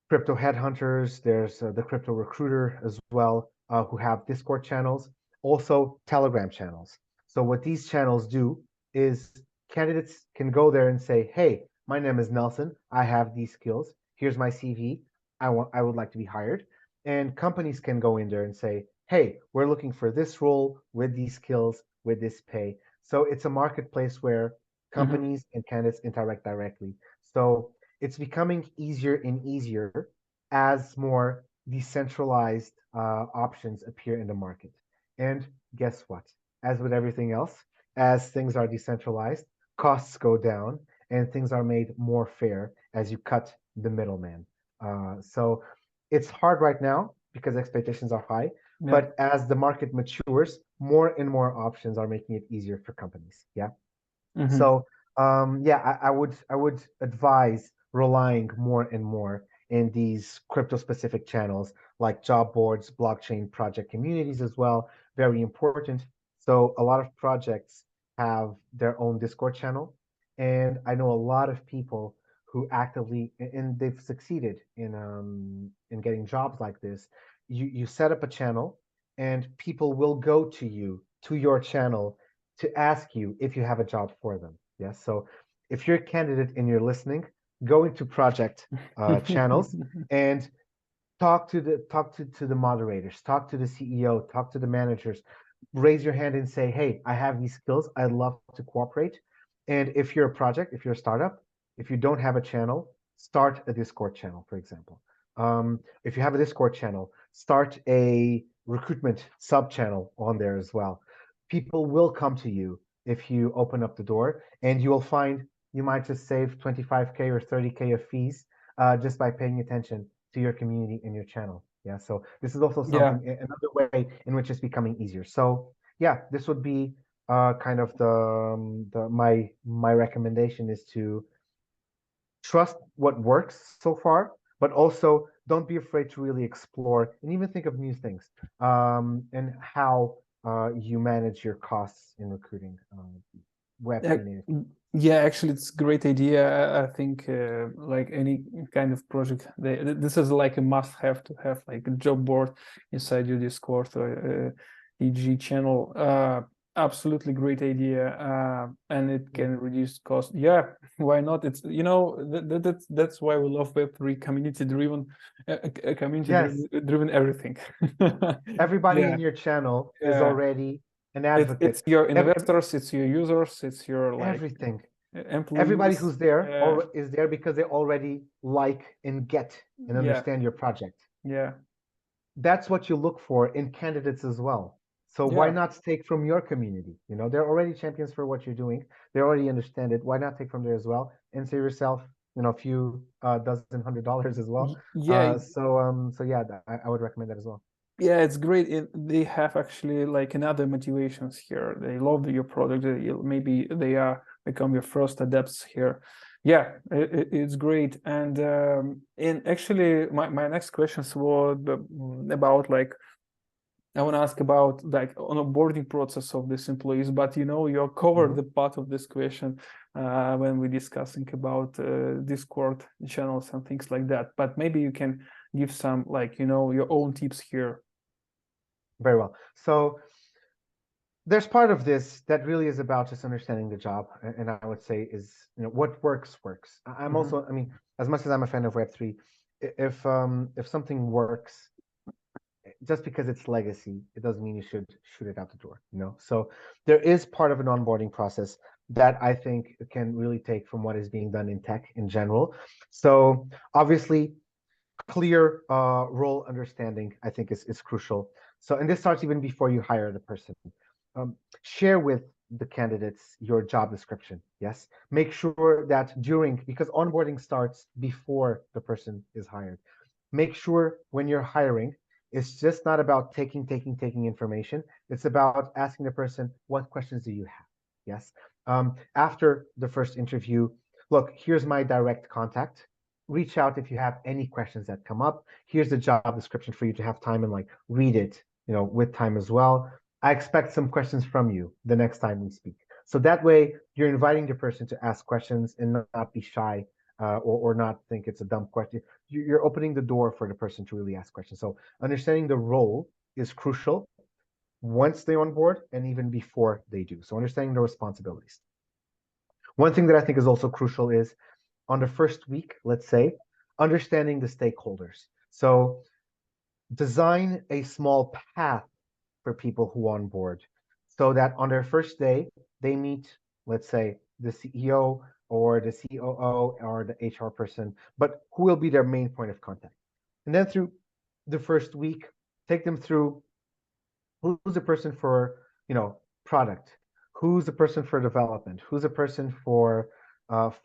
Crypto Headhunters. There's the Crypto Recruiter as well, who have Discord channels, also Telegram channels. So what these channels do is candidates can go there and say, hey, my name is Nelson. I have these skills. Here's my CV. I would like to be hired. And companies can go in there and say, hey, we're looking for this role with these skills, with this pay. So it's a marketplace where Mhm. companies and candidates interact directly. So it's becoming easier and easier as more decentralized options appear in the market. And guess what? As with everything else, as things are decentralized, costs go down and things are made more fair as you cut the middleman. So it's hard right now because expectations are high, Yeah. but as the market matures, more and more options are making it easier for companies. Yeah. Mhm. So yeah, I would advise relying more and more in these crypto specific channels like job boards, blockchain project communities as well. Very important. So a lot of projects have their own Discord channel, and I know a lot of people who actively and they've succeeded in getting jobs like this. You set up a channel, and people will go to you to your channel to ask you if you have a job for them. Yes. So if you're a candidate and you're listening, go into project channels and talk to the moderators, talk to the CEO, talk to the managers, raise your hand and say, hey, I have these skills. I'd love to cooperate. And if you're a project, if you're a startup, if you don't have a channel, start a Discord channel, for example. If you have a Discord channel, start a recruitment sub channel on there as well. People will come to you if you open up the door, and you will find you might just save 25K or 30K of fees just by paying attention to your community and your channel. Yeah. So this is also Yeah. something, another way in which it's becoming easier. So yeah, this would be kind of the my recommendation is to trust what works so far, but also don't be afraid to really explore and even think of new things, and how you manage your costs in recruiting Ac- Web3 native. Yeah, actually, it's a great idea. I think like any kind of project, this is like a must-have to have like a job board inside your Discord or EG channel. Absolutely great idea, and it can reduce cost. Yeah, why not? It's that's why we love Web3 community-driven, Yes, community-driven everything. everybody Yeah, in your channel is yeah. already an It's advocate. your Ev- investors, it's your users, it's your like Everything. Everybody employees. who's there is there because they already like and get and Yeah, understand your project. yeah, That's what you look for in candidates as well. So why yeah. not take from your community? They're already champions for what you're doing. They already understand it. Why not take from there as well and save yourself, a few dozen $100 as well. Yeah, So yeah, I would recommend that as well. yeah. It's great. They have actually like another motivations here. They love your product. Maybe they are become your first adepts here. Yeah, it's great. And actually, my next questions were about like I want to ask about like onboarding process of these employees, but you covered Mhm. the part of this question when we're discussing about Discord channels and things like that. But maybe you can give some like your own tips here. Very well. So there's part of this that really is about just understanding the job, and I would say is what works. I'm Mhm. also, I mean, as much as I'm a fan of Web3, if something works, just because it's legacy, it doesn't mean you should shoot it out the door. So there is part of an onboarding process that I think can really take from what is being done in tech in general. So obviously, clear role understanding, I think, is crucial. So, and this starts even before you hire the person. Share with the candidates your job description. Yes, make sure that because onboarding starts before the person is hired. Make sure when you're hiring, it's just not about taking information. It's about asking the person, what questions do you have? Yes. After the first interview, look, here's my direct contact. Reach out if you have any questions that come up. Here's the job description for you to have time and like read it, with time as well. I expect some questions from you the next time we speak. So that way you're inviting the person to ask questions and not be shy, or not think it's a dumb question. You're opening the door for the person to really ask questions. So understanding the role is crucial once they on board and even before they do. So understanding the responsibilities. One thing that I think is also crucial is on the first week, let's say, understanding the stakeholders. So design a small path for people who onboard so that on their first day, they meet, let's say, the CEO or the COO or the HR person, but who will be their main point of contact. And then through the first week, take them through who's the person for, product, who's the person for development, who's the person for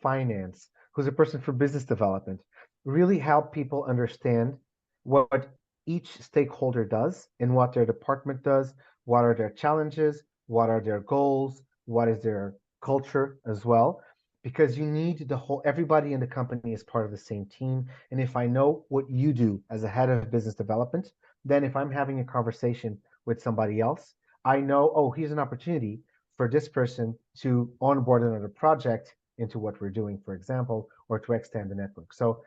finance, who's the person for business development. Really help people understand what each stakeholder does and what their department does, what are their challenges, what are their goals, what is their culture as well. Because you need everybody in the company is part of the same team. And if I know what you do as a head of business development, then if I'm having a conversation with somebody else, I know, oh, here's an opportunity for this person to onboard another project into what we're doing, for example, or to extend the network. So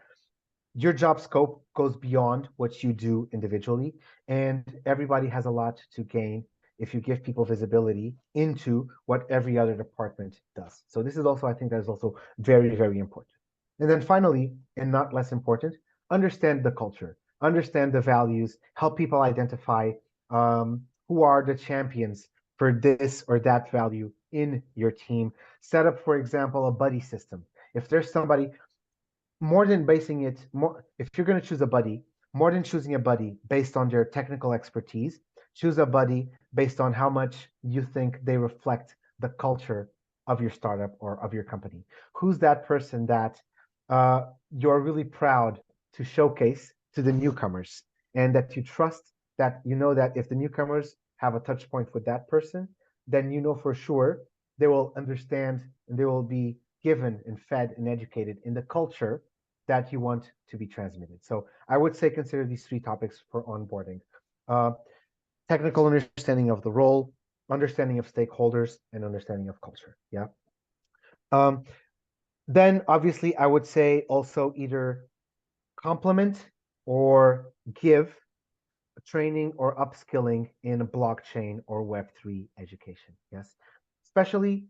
your job scope goes beyond what you do individually, and everybody has a lot to gain if you give people visibility into what every other department does. So this is also, I think that is also very, very important. And then finally, and not less important, understand the culture, understand the values, help people identify who are the champions for this or that value in your team. Set up, for example, a buddy system. If there's somebody, more than basing it more, if you're going to choose a buddy, more than choosing a buddy based on their technical expertise, choose a buddy based on how much you think they reflect the culture of your startup or of your company. Who's that person that you're really proud to showcase to the newcomers, and that you trust, that you know that if the newcomers have a touch point with that person, then you know for sure they will understand and they will be given and fed and educated in the culture that you want to be transmitted. So I would say consider these three topics for onboarding. Uh, Technical understanding of the role, understanding of stakeholders, and understanding of culture. Yeah. Um, then obviously I would say also either complement or give training or upskilling in blockchain or Web3 education. Yes. Especially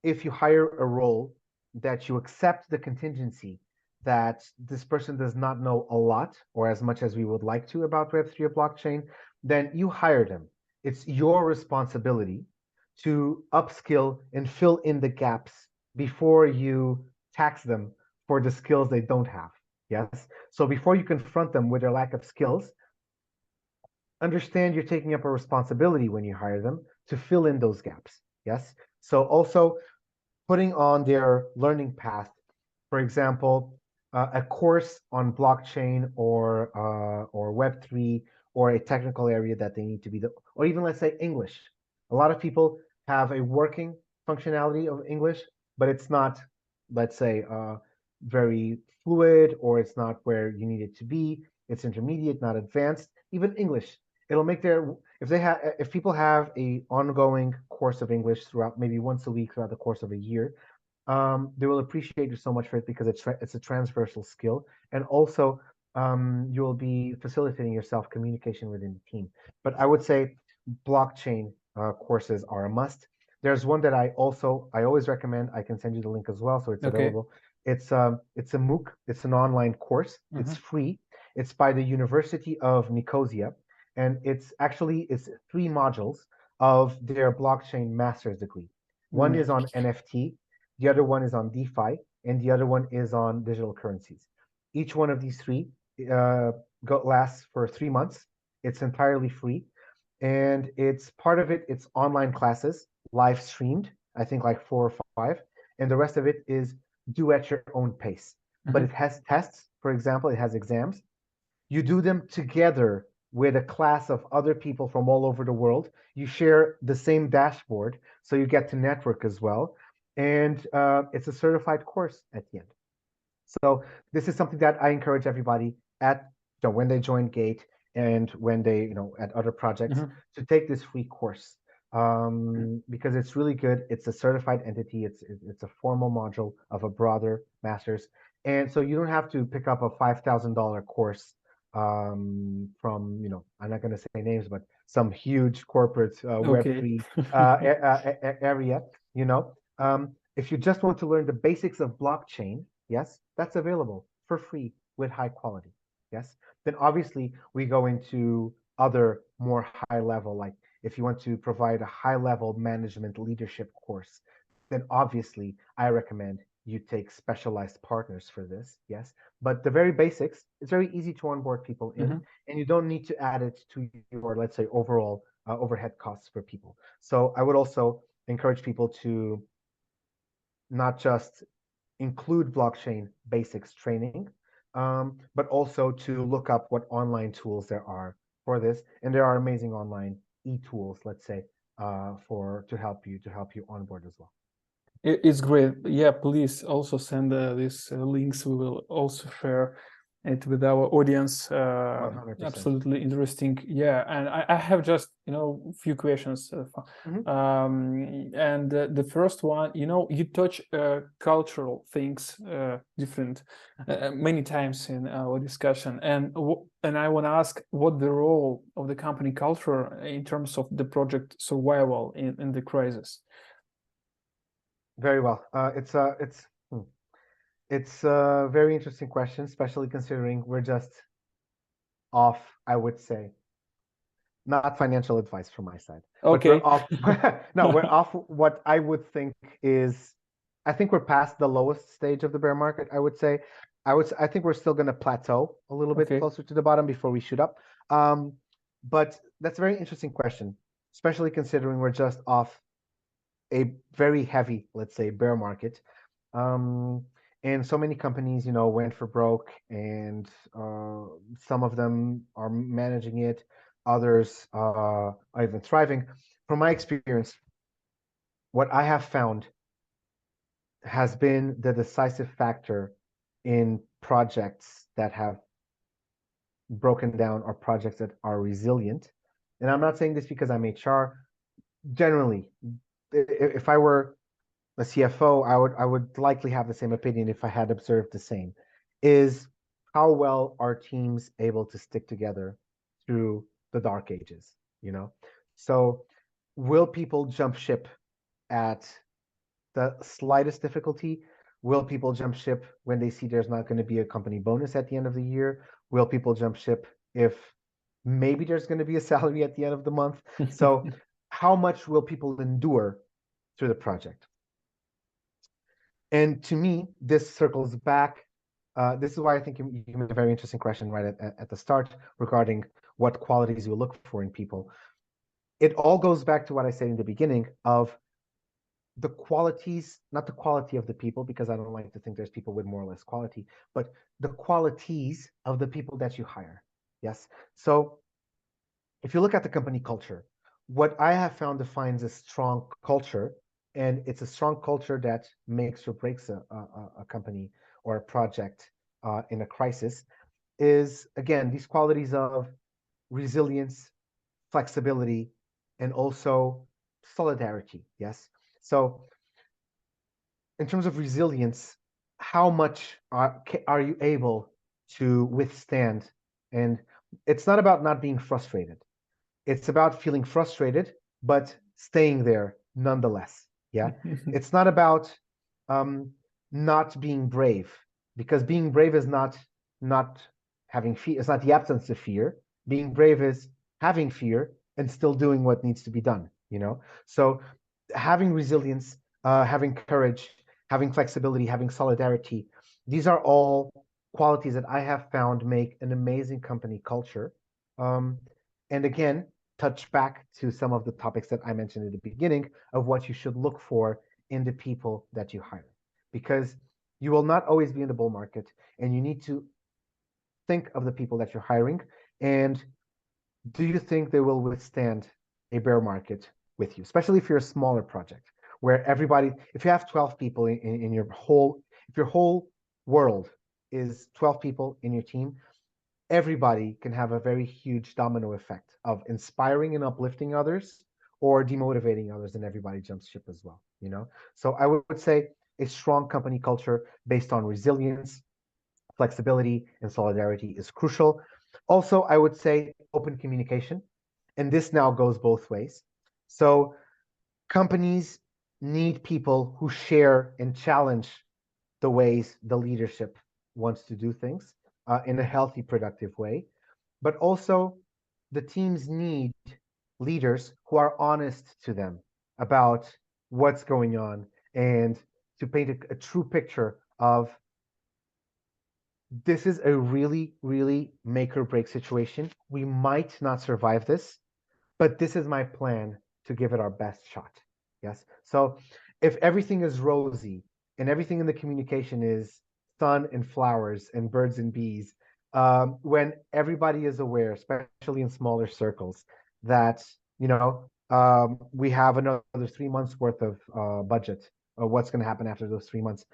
if you hire a role that you accept the contingency that this person does not know a lot or as much as we would like to about Web3 or blockchain, then you hire them. It's your responsibility to upskill and fill in the gaps before you tax them for the skills they don't have. Yes. So before you confront them with their lack of skills, understand you're taking up a responsibility when you hire them to fill in those gaps. Yes. So also putting on their learning path, for example, a course on blockchain or Web3 or a technical area that they need to be, or even let's say English. A lot of people have a working functionality of English, but it's not, let's say, very fluid, or it's not where you need it to be. It's intermediate, not advanced. Even English, it'll make their, if people have a ongoing course of English throughout, maybe once a week throughout the course of a year, they will appreciate you so much for it because it's a transversal skill, and also you will be facilitating your self communication within the team. But I would say blockchain courses are a must. There's one that I always recommend. I can send you the link as well, so it's Okay. available. It's a MOOC. It's an online course. It's free. It's by the University of Nicosia, and it's 3 modules of their blockchain master's degree. One is on NFT, the other one is on DeFi, and the other one is on digital currencies. Each one of these three lasts for 3 months. It's entirely free, and it's part of it. It's online classes, live streamed. I think like 4 or 5, and the rest of it is do at your own pace. But it has tests. For example, it has exams. You do them together with a class of other people from all over the world. You share the same dashboard, so you get to network as well. And it's a certified course at the end. So this is something that I encourage everybody at when they join Gate and when they at other projects to take this free course, because it's really good. It's a certified entity. It's a formal module of a broader master's, and so you don't have to pick up a $5,000 course from I'm not going to say names, but some huge corporate Web3 area. If you just want to learn the basics of blockchain, yes, that's available for free with high quality. Yes. Then obviously we go into other more high level, like if you want to provide a high level management leadership course, then obviously I recommend you take specialized partners for this. Yes. But the very basics, it's very easy to onboard people in, and you don't need to add it to your, let's say, overall overhead costs for people. So I would also encourage people to not just include blockchain basics training, but also to look up what online tools there are for this. And there are amazing online e-tools, let's say, for to help you onboard as well. It's great. Yeah, please also send these links. We will also share it with our audience. 100%. Absolutely interesting. Yeah, and I have just a few questions. And the first one, you touch cultural things different many times in our discussion, and I want to ask what the role of the company culture in terms of the project survival in the crisis. Very well. It's a very interesting question, especially considering we're just off, I would say, not financial advice from my side, but Okay. we're off. No, we're off what I would think is, I think we're past the lowest stage of the bear market. I would say, I think we're still going to plateau a little bit closer to the bottom before we shoot up. But that's a very interesting question, especially considering we're just off a very heavy, let's say, bear market. And so many companies, went for broke, and some of them are managing it. Others are even thriving. From my experience, what I have found has been the decisive factor in projects that have broken down or projects that are resilient. And I'm not saying this because I'm HR. Generally, if I were a CFO, I would likely have the same opinion if I had observed the same, is how well are teams able to stick together through the dark ages, So will people jump ship at the slightest difficulty? Will people jump ship when they see there's not going to be a company bonus at the end of the year? Will people jump ship if maybe there's going to be a salary at the end of the month? So how much will people endure through the project? And to me, this circles back. This is why I think you made a very interesting question right at the start regarding what qualities you look for in people. It all goes back to what I said in the beginning of the qualities, not the quality of the people, because I don't like to think there's people with more or less quality, but the qualities of the people that you hire. Yes. So if you look at the company culture, what I have found defines a strong culture, and it's a strong culture that makes or breaks a company or a project in a crisis, is again these qualities of resilience, flexibility, and also solidarity. Yes. So in terms of resilience, how much are you able to withstand? And it's not about not being frustrated. It's about feeling frustrated, but staying there nonetheless. Yeah. It's not about not being brave, because being brave is not having fear. It's not the absence of fear. Being brave is having fear and still doing what needs to be done, So having resilience, having courage, having flexibility, having solidarity, these are all qualities that I have found make an amazing company culture. And again, touch back to some of the topics that I mentioned at the beginning of what you should look for in the people that you hire, because you will not always be in the bull market, and you need to think of the people that you're hiring, and do you think they will withstand a bear market with you, especially if you're a smaller project where everybody, if you have 12 people in your whole, if your whole world is 12 people in your team, everybody can have a very huge domino effect of inspiring and uplifting others or demotivating others, and everybody jumps ship as well, So I would say a strong company culture based on resilience, flexibility, and solidarity is crucial. Also, I would say open communication, and this now goes both ways. So companies need people who share and challenge the ways the leadership wants to do things in a healthy, productive way. But also, the teams need leaders who are honest to them about what's going on and to paint a true picture of this is a really, really make or break situation. We might not survive this, but this is my plan to give it our best shot. Yes. So if everything is rosy and everything in the communication is sun and flowers and birds and bees, when everybody is aware, especially in smaller circles, that we have another 3 months worth of budget, or what's going to happen after those 3 months,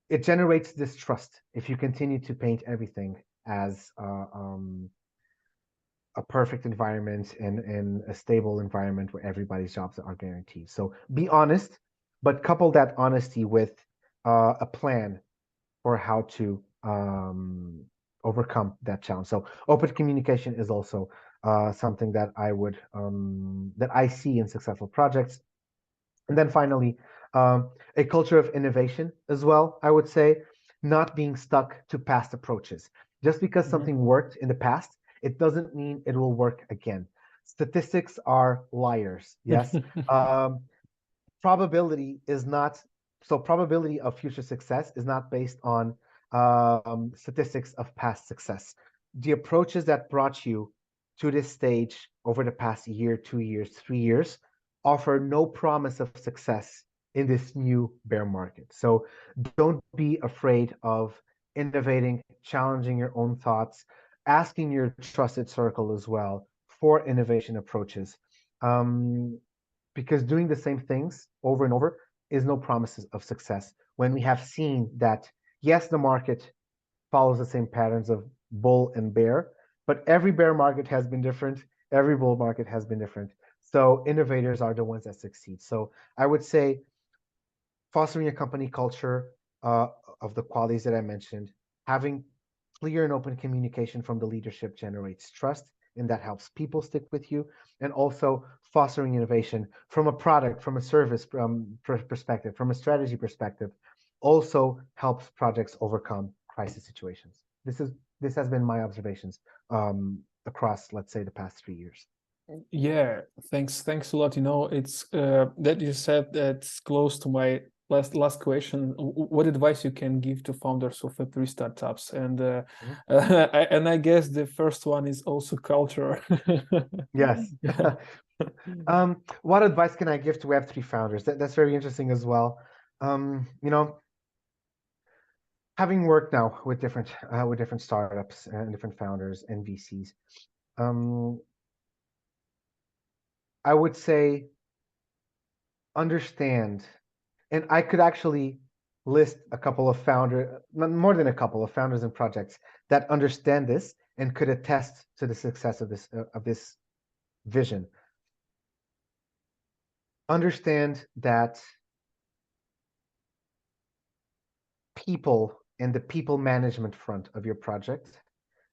it generates distrust if you continue to paint everything as a perfect environment and a stable environment where everybody's jobs are guaranteed. So be honest, but couple that honesty with a plan for how to overcome that challenge. So open communication is also something that I see in successful projects. And then finally, a culture of innovation as well, I would say, not being stuck to past approaches. Just because something worked in the past, it doesn't mean it will work again. Statistics are liars. Yes. Probability is not, so probability of future success is not based on statistics of past success. The approaches that brought you to this stage over the past year, 2 years, 3 years offer no promise of success in this new bear market. So don't be afraid of innovating, challenging your own thoughts, asking your trusted circle as well for innovation approaches. Because doing the same things over and over is no promises of success when we have seen that, yes, the market follows the same patterns of bull and bear, but every bear market has been different. Every bull market has been different. So innovators are the ones that succeed. So I would say fostering a company culture of the qualities that I mentioned, having clear and open communication from the leadership generates trust, and that helps people stick with you, and also fostering innovation from a product, from a service perspective, from a strategy perspective, also helps projects overcome crisis situations. This has been my observations across, let's say, the past 3 years. Yeah, thanks a lot. It's that you said that's close to my last question. What advice you can give to founders of Web3 startups? And I guess the first one is also culture. Yes. What advice can I give to Web3 founders? That's very interesting as well. Having worked now with different startups and different founders and VCs, I would say understand, and I could actually list a couple of more than a couple of founders and projects that understand this and could attest to the success of this vision. Understand that people and the people management front of your project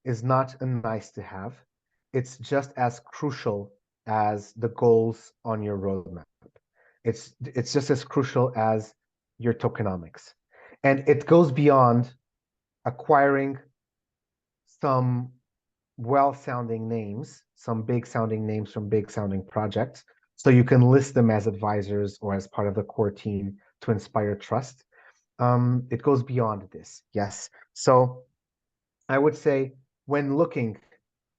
is not a nice to have. It's just as crucial as the goals on your roadmap. It's just as crucial as your tokenomics. And it goes beyond acquiring some well-sounding names, some big-sounding names from big-sounding projects, so you can list them as advisors or as part of the core team to inspire trust. It goes beyond this, yes. So I would say when looking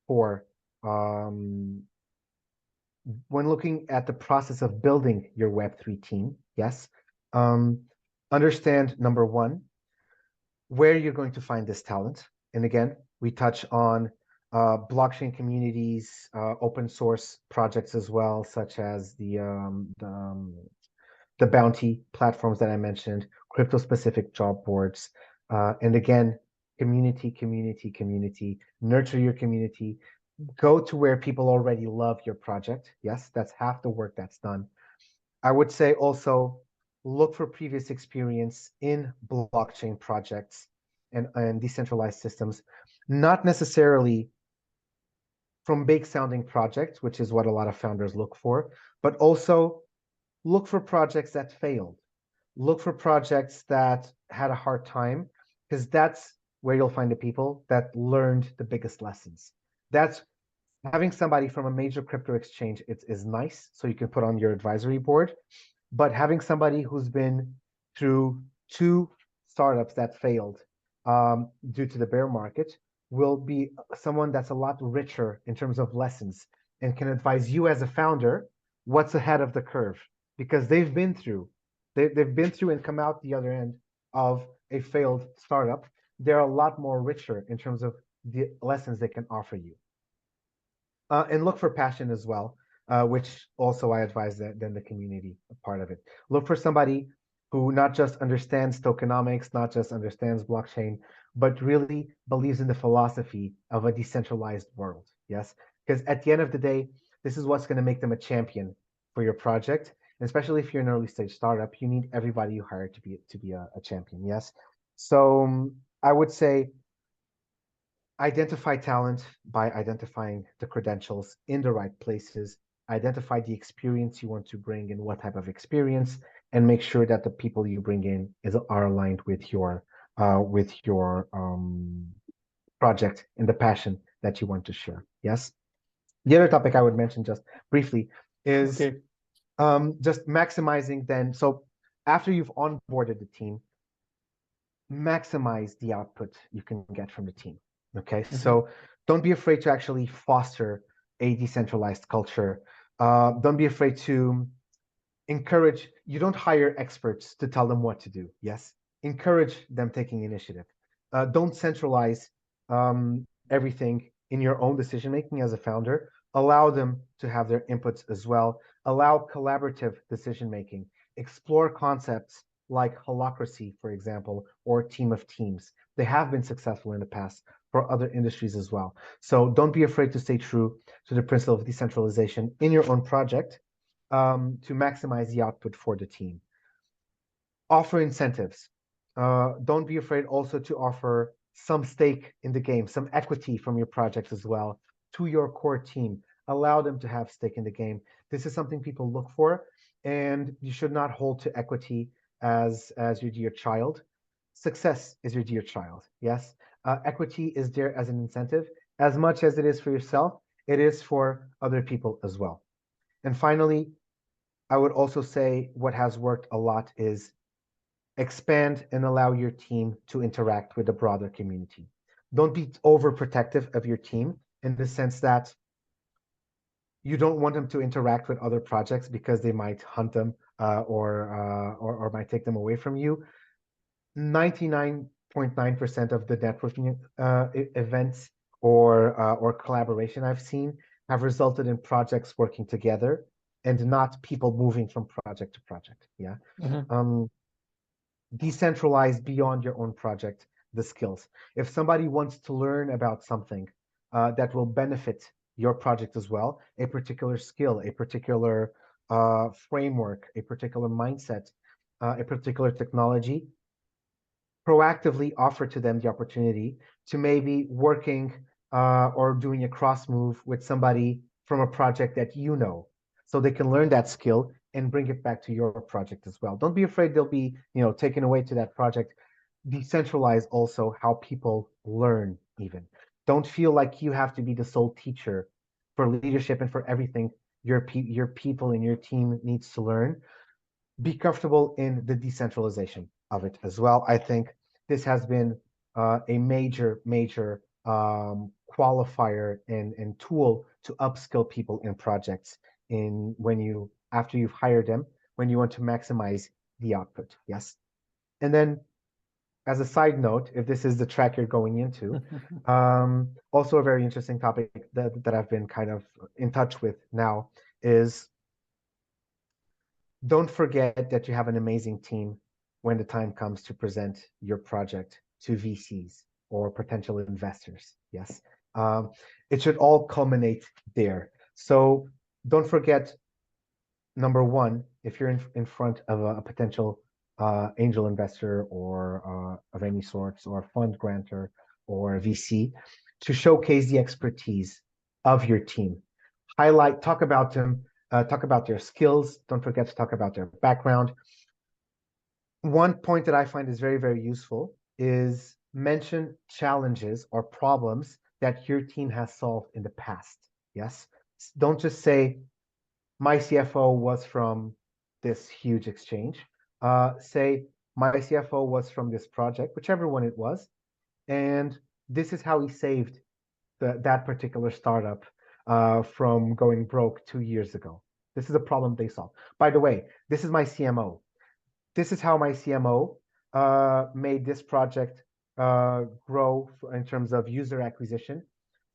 for when looking at the process of building your Web3 team, yes, understand, number one, where you're going to find this talent. And again, we touch on blockchain communities, open source projects as well, such as the bounty platforms that I mentioned, crypto-specific job boards, and again, community, nurture your community, go to where people already love your project. Yes, that's half the work that's done. I would say also look for previous experience in blockchain projects and decentralized systems, not necessarily from big sounding projects, which is what a lot of founders look for, but also look for projects that failed. Look for projects that had a hard time, because that's where you'll find the people that learned the biggest lessons. That's having somebody from a major crypto exchange is nice, so you can put on your advisory board. But having somebody who's been through two startups that failed due to the bear market will be someone that's a lot richer in terms of lessons and can advise you as a founder what's ahead of the curve, because they've been through and come out the other end of a failed startup. They're a lot more richer in terms of the lessons they can offer you. And look for passion as well, which also I advise that then the community part of it. Look for somebody who not just understands tokenomics, not just understands blockchain, but really believes in the philosophy of a decentralized world. Yes, because at the end of the day, this is what's going to make them a champion for your project. And especially if you're an early stage startup, you need everybody you hire to be a champion. Yes, so I would say identify talent by identifying the credentials in the right places, identify the experience you want to bring and what type of experience, and make sure that the people you bring in are aligned with your project and the passion that you want to share. Yes. The other topic I would mention just briefly is Okay. just maximizing then. So after you've onboarded the team, maximize the output you can get from the team. Okay, so don't be afraid to actually foster a decentralized culture. Don't be afraid to encourage. You don't hire experts to tell them what to do. Yes, encourage them taking initiative. Don't centralize everything in your own decision making as a founder. Allow them to have their inputs as well. Allow collaborative decision making. Explore concepts like holacracy, for example, or team of teams. They have been successful in the past for other industries as well. So don't be afraid to stay true to the principle of decentralization in your own project to maximize the output for the team. Offer incentives. Don't be afraid also to offer some stake in the game, some equity from your project as well to your core team. Allow them to have stake in the game. This is something people look for, and you should not hold to equity as your dear child. Success is your dear child. Yes, equity is there as an incentive as much as it is for yourself. It is for other people as well. And finally, I would also say what has worked a lot is expand and allow your team to interact with the broader community. Don't be overprotective of your team in the sense that you don't want them to interact with other projects because they might hunt them or might take them away from you. 99.9% of the networking events or collaboration I've seen have resulted in projects working together and not people moving from project to project. Yeah. Decentralize beyond your own project the skills. If somebody wants to learn about something that will benefit your project as well, a particular skill, a particular framework, a particular mindset, a particular technology, proactively offer to them the opportunity to maybe working or doing a cross move with somebody from a project that you know, so they can learn that skill and bring it back to your project as well. Don't be afraid they'll be, taken away to that project. Decentralize also how people learn even. Don't feel like you have to be the sole teacher for leadership and for everything your people in your team needs to learn. Be comfortable in the decentralization of it as well. I think this has been a major qualifier and tool to upskill people in projects in after you've hired them, when you want to maximize the output. Yes. And then as a side note, if this is the track you're going into, also a very interesting topic that I've been kind of in touch with now is don't forget that you have an amazing team when the time comes to present your project to VCs or potential investors. Yes. It should all culminate there. So don't forget, number one, if you're in front of a potential angel investor or of any sorts, or a fund grantor or a VC, to showcase the expertise of your team. Talk about them, talk about their skills. Don't forget to talk about their background. One point that I find is very, very useful is mention challenges or problems that your team has solved in the past. Yes. Don't just say, my CFO was from this huge exchange. Say, my CFO was from this project, whichever one it was. And this is how he saved that particular startup from going broke 2 years ago. This is a problem they solved. By the way, this is my CMO. This is how my CMO made this project grow in terms of user acquisition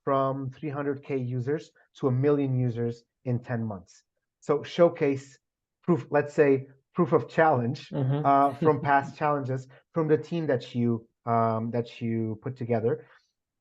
from 300K users to 1 million users in 10 months. So showcase proof, let's say proof of challenge from past challenges from the team that you put together.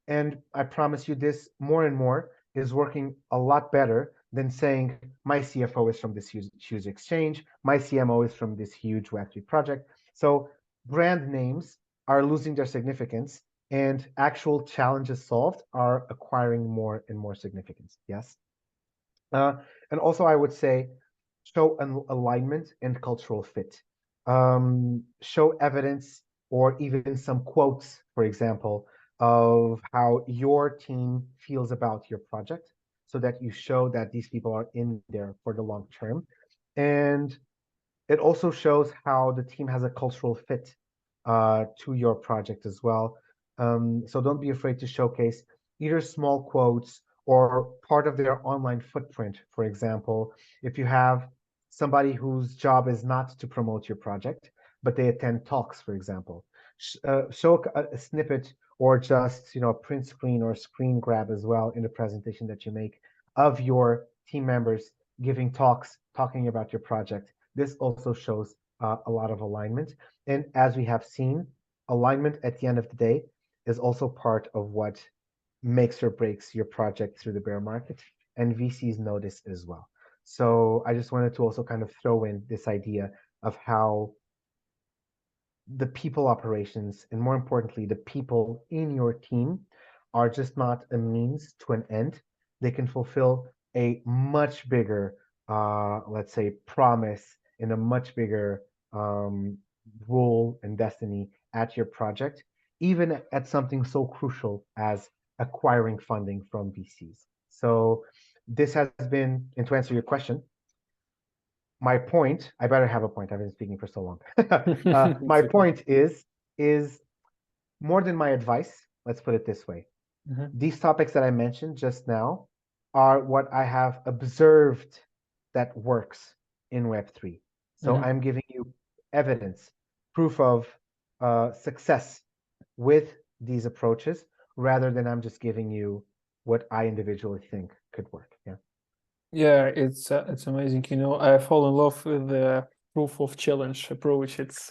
And I promise you this more and more is working a lot better than saying my CFO is from this huge exchange, my CMO is from this huge Web3 project. So brand names are losing their significance and actual challenges solved are acquiring more and more significance. Yes. And also I would say show an alignment and cultural fit. Show evidence or even some quotes, for example, of how your team feels about your project so that you show that these people are in there for the long term. And it also shows how the team has a cultural fit to your project as well. So don't be afraid to showcase either small quotes or part of their online footprint. For example, if you have somebody whose job is not to promote your project, but they attend talks, for example, show a snippet or just a print screen or screen grab as well in the presentation that you make of your team members giving talks, talking about your project. This also shows a lot of alignment. And as we have seen, alignment at the end of the day is also part of what makes or breaks your project through the bear market. And VCs know this as well. So I just wanted to also kind of throw in this idea of how the people operations, and more importantly, the people in your team are just not a means to an end. They can fulfill a much bigger, let's say, promise in a much bigger role and destiny at your project, even at something so crucial as acquiring funding from VCs. So this has been, and to answer your question, my point, I better have a point. I've been speaking for so long. My point is more than my advice. Let's put it this way. These topics that I mentioned just now are what I have observed that works in Web3. So I'm giving you evidence, proof of success with these approaches, rather than I'm just giving you what I individually think could work. Yeah. Yeah, it's amazing. I fall in love with the proof of challenge approach. It's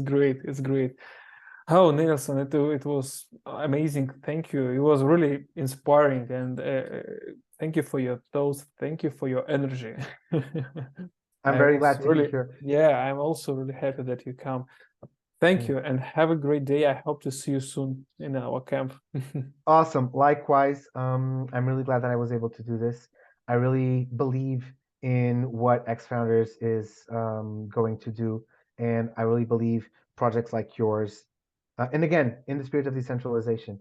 great. It's great. Oh, Nelson, it was amazing. Thank you. It was really inspiring, and thank you for your thoughts. Thank you for your energy. I'm very glad to be here. Yeah, I'm also really happy that you come. Thank you, and have a great day. I hope to see you soon in our camp. Awesome. Likewise, I'm really glad that I was able to do this. I really believe in what X Founders is going to do, and I really believe projects like yours, and again, in the spirit of decentralization,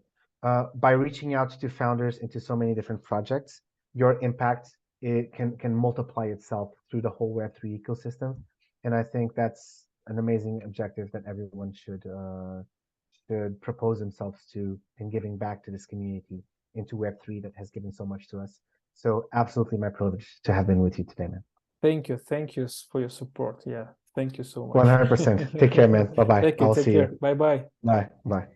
by reaching out to founders into so many different projects, your impact can multiply itself through the whole Web3 ecosystem, and I think that's an amazing objective that everyone should propose themselves to in giving back to this community into Web3 that has given so much to us. So absolutely my privilege to have been with you today, man. Thank you for your support. Yeah, thank you so much. 100%. Take care, man. Bye-bye. Take care. Bye-bye. Bye.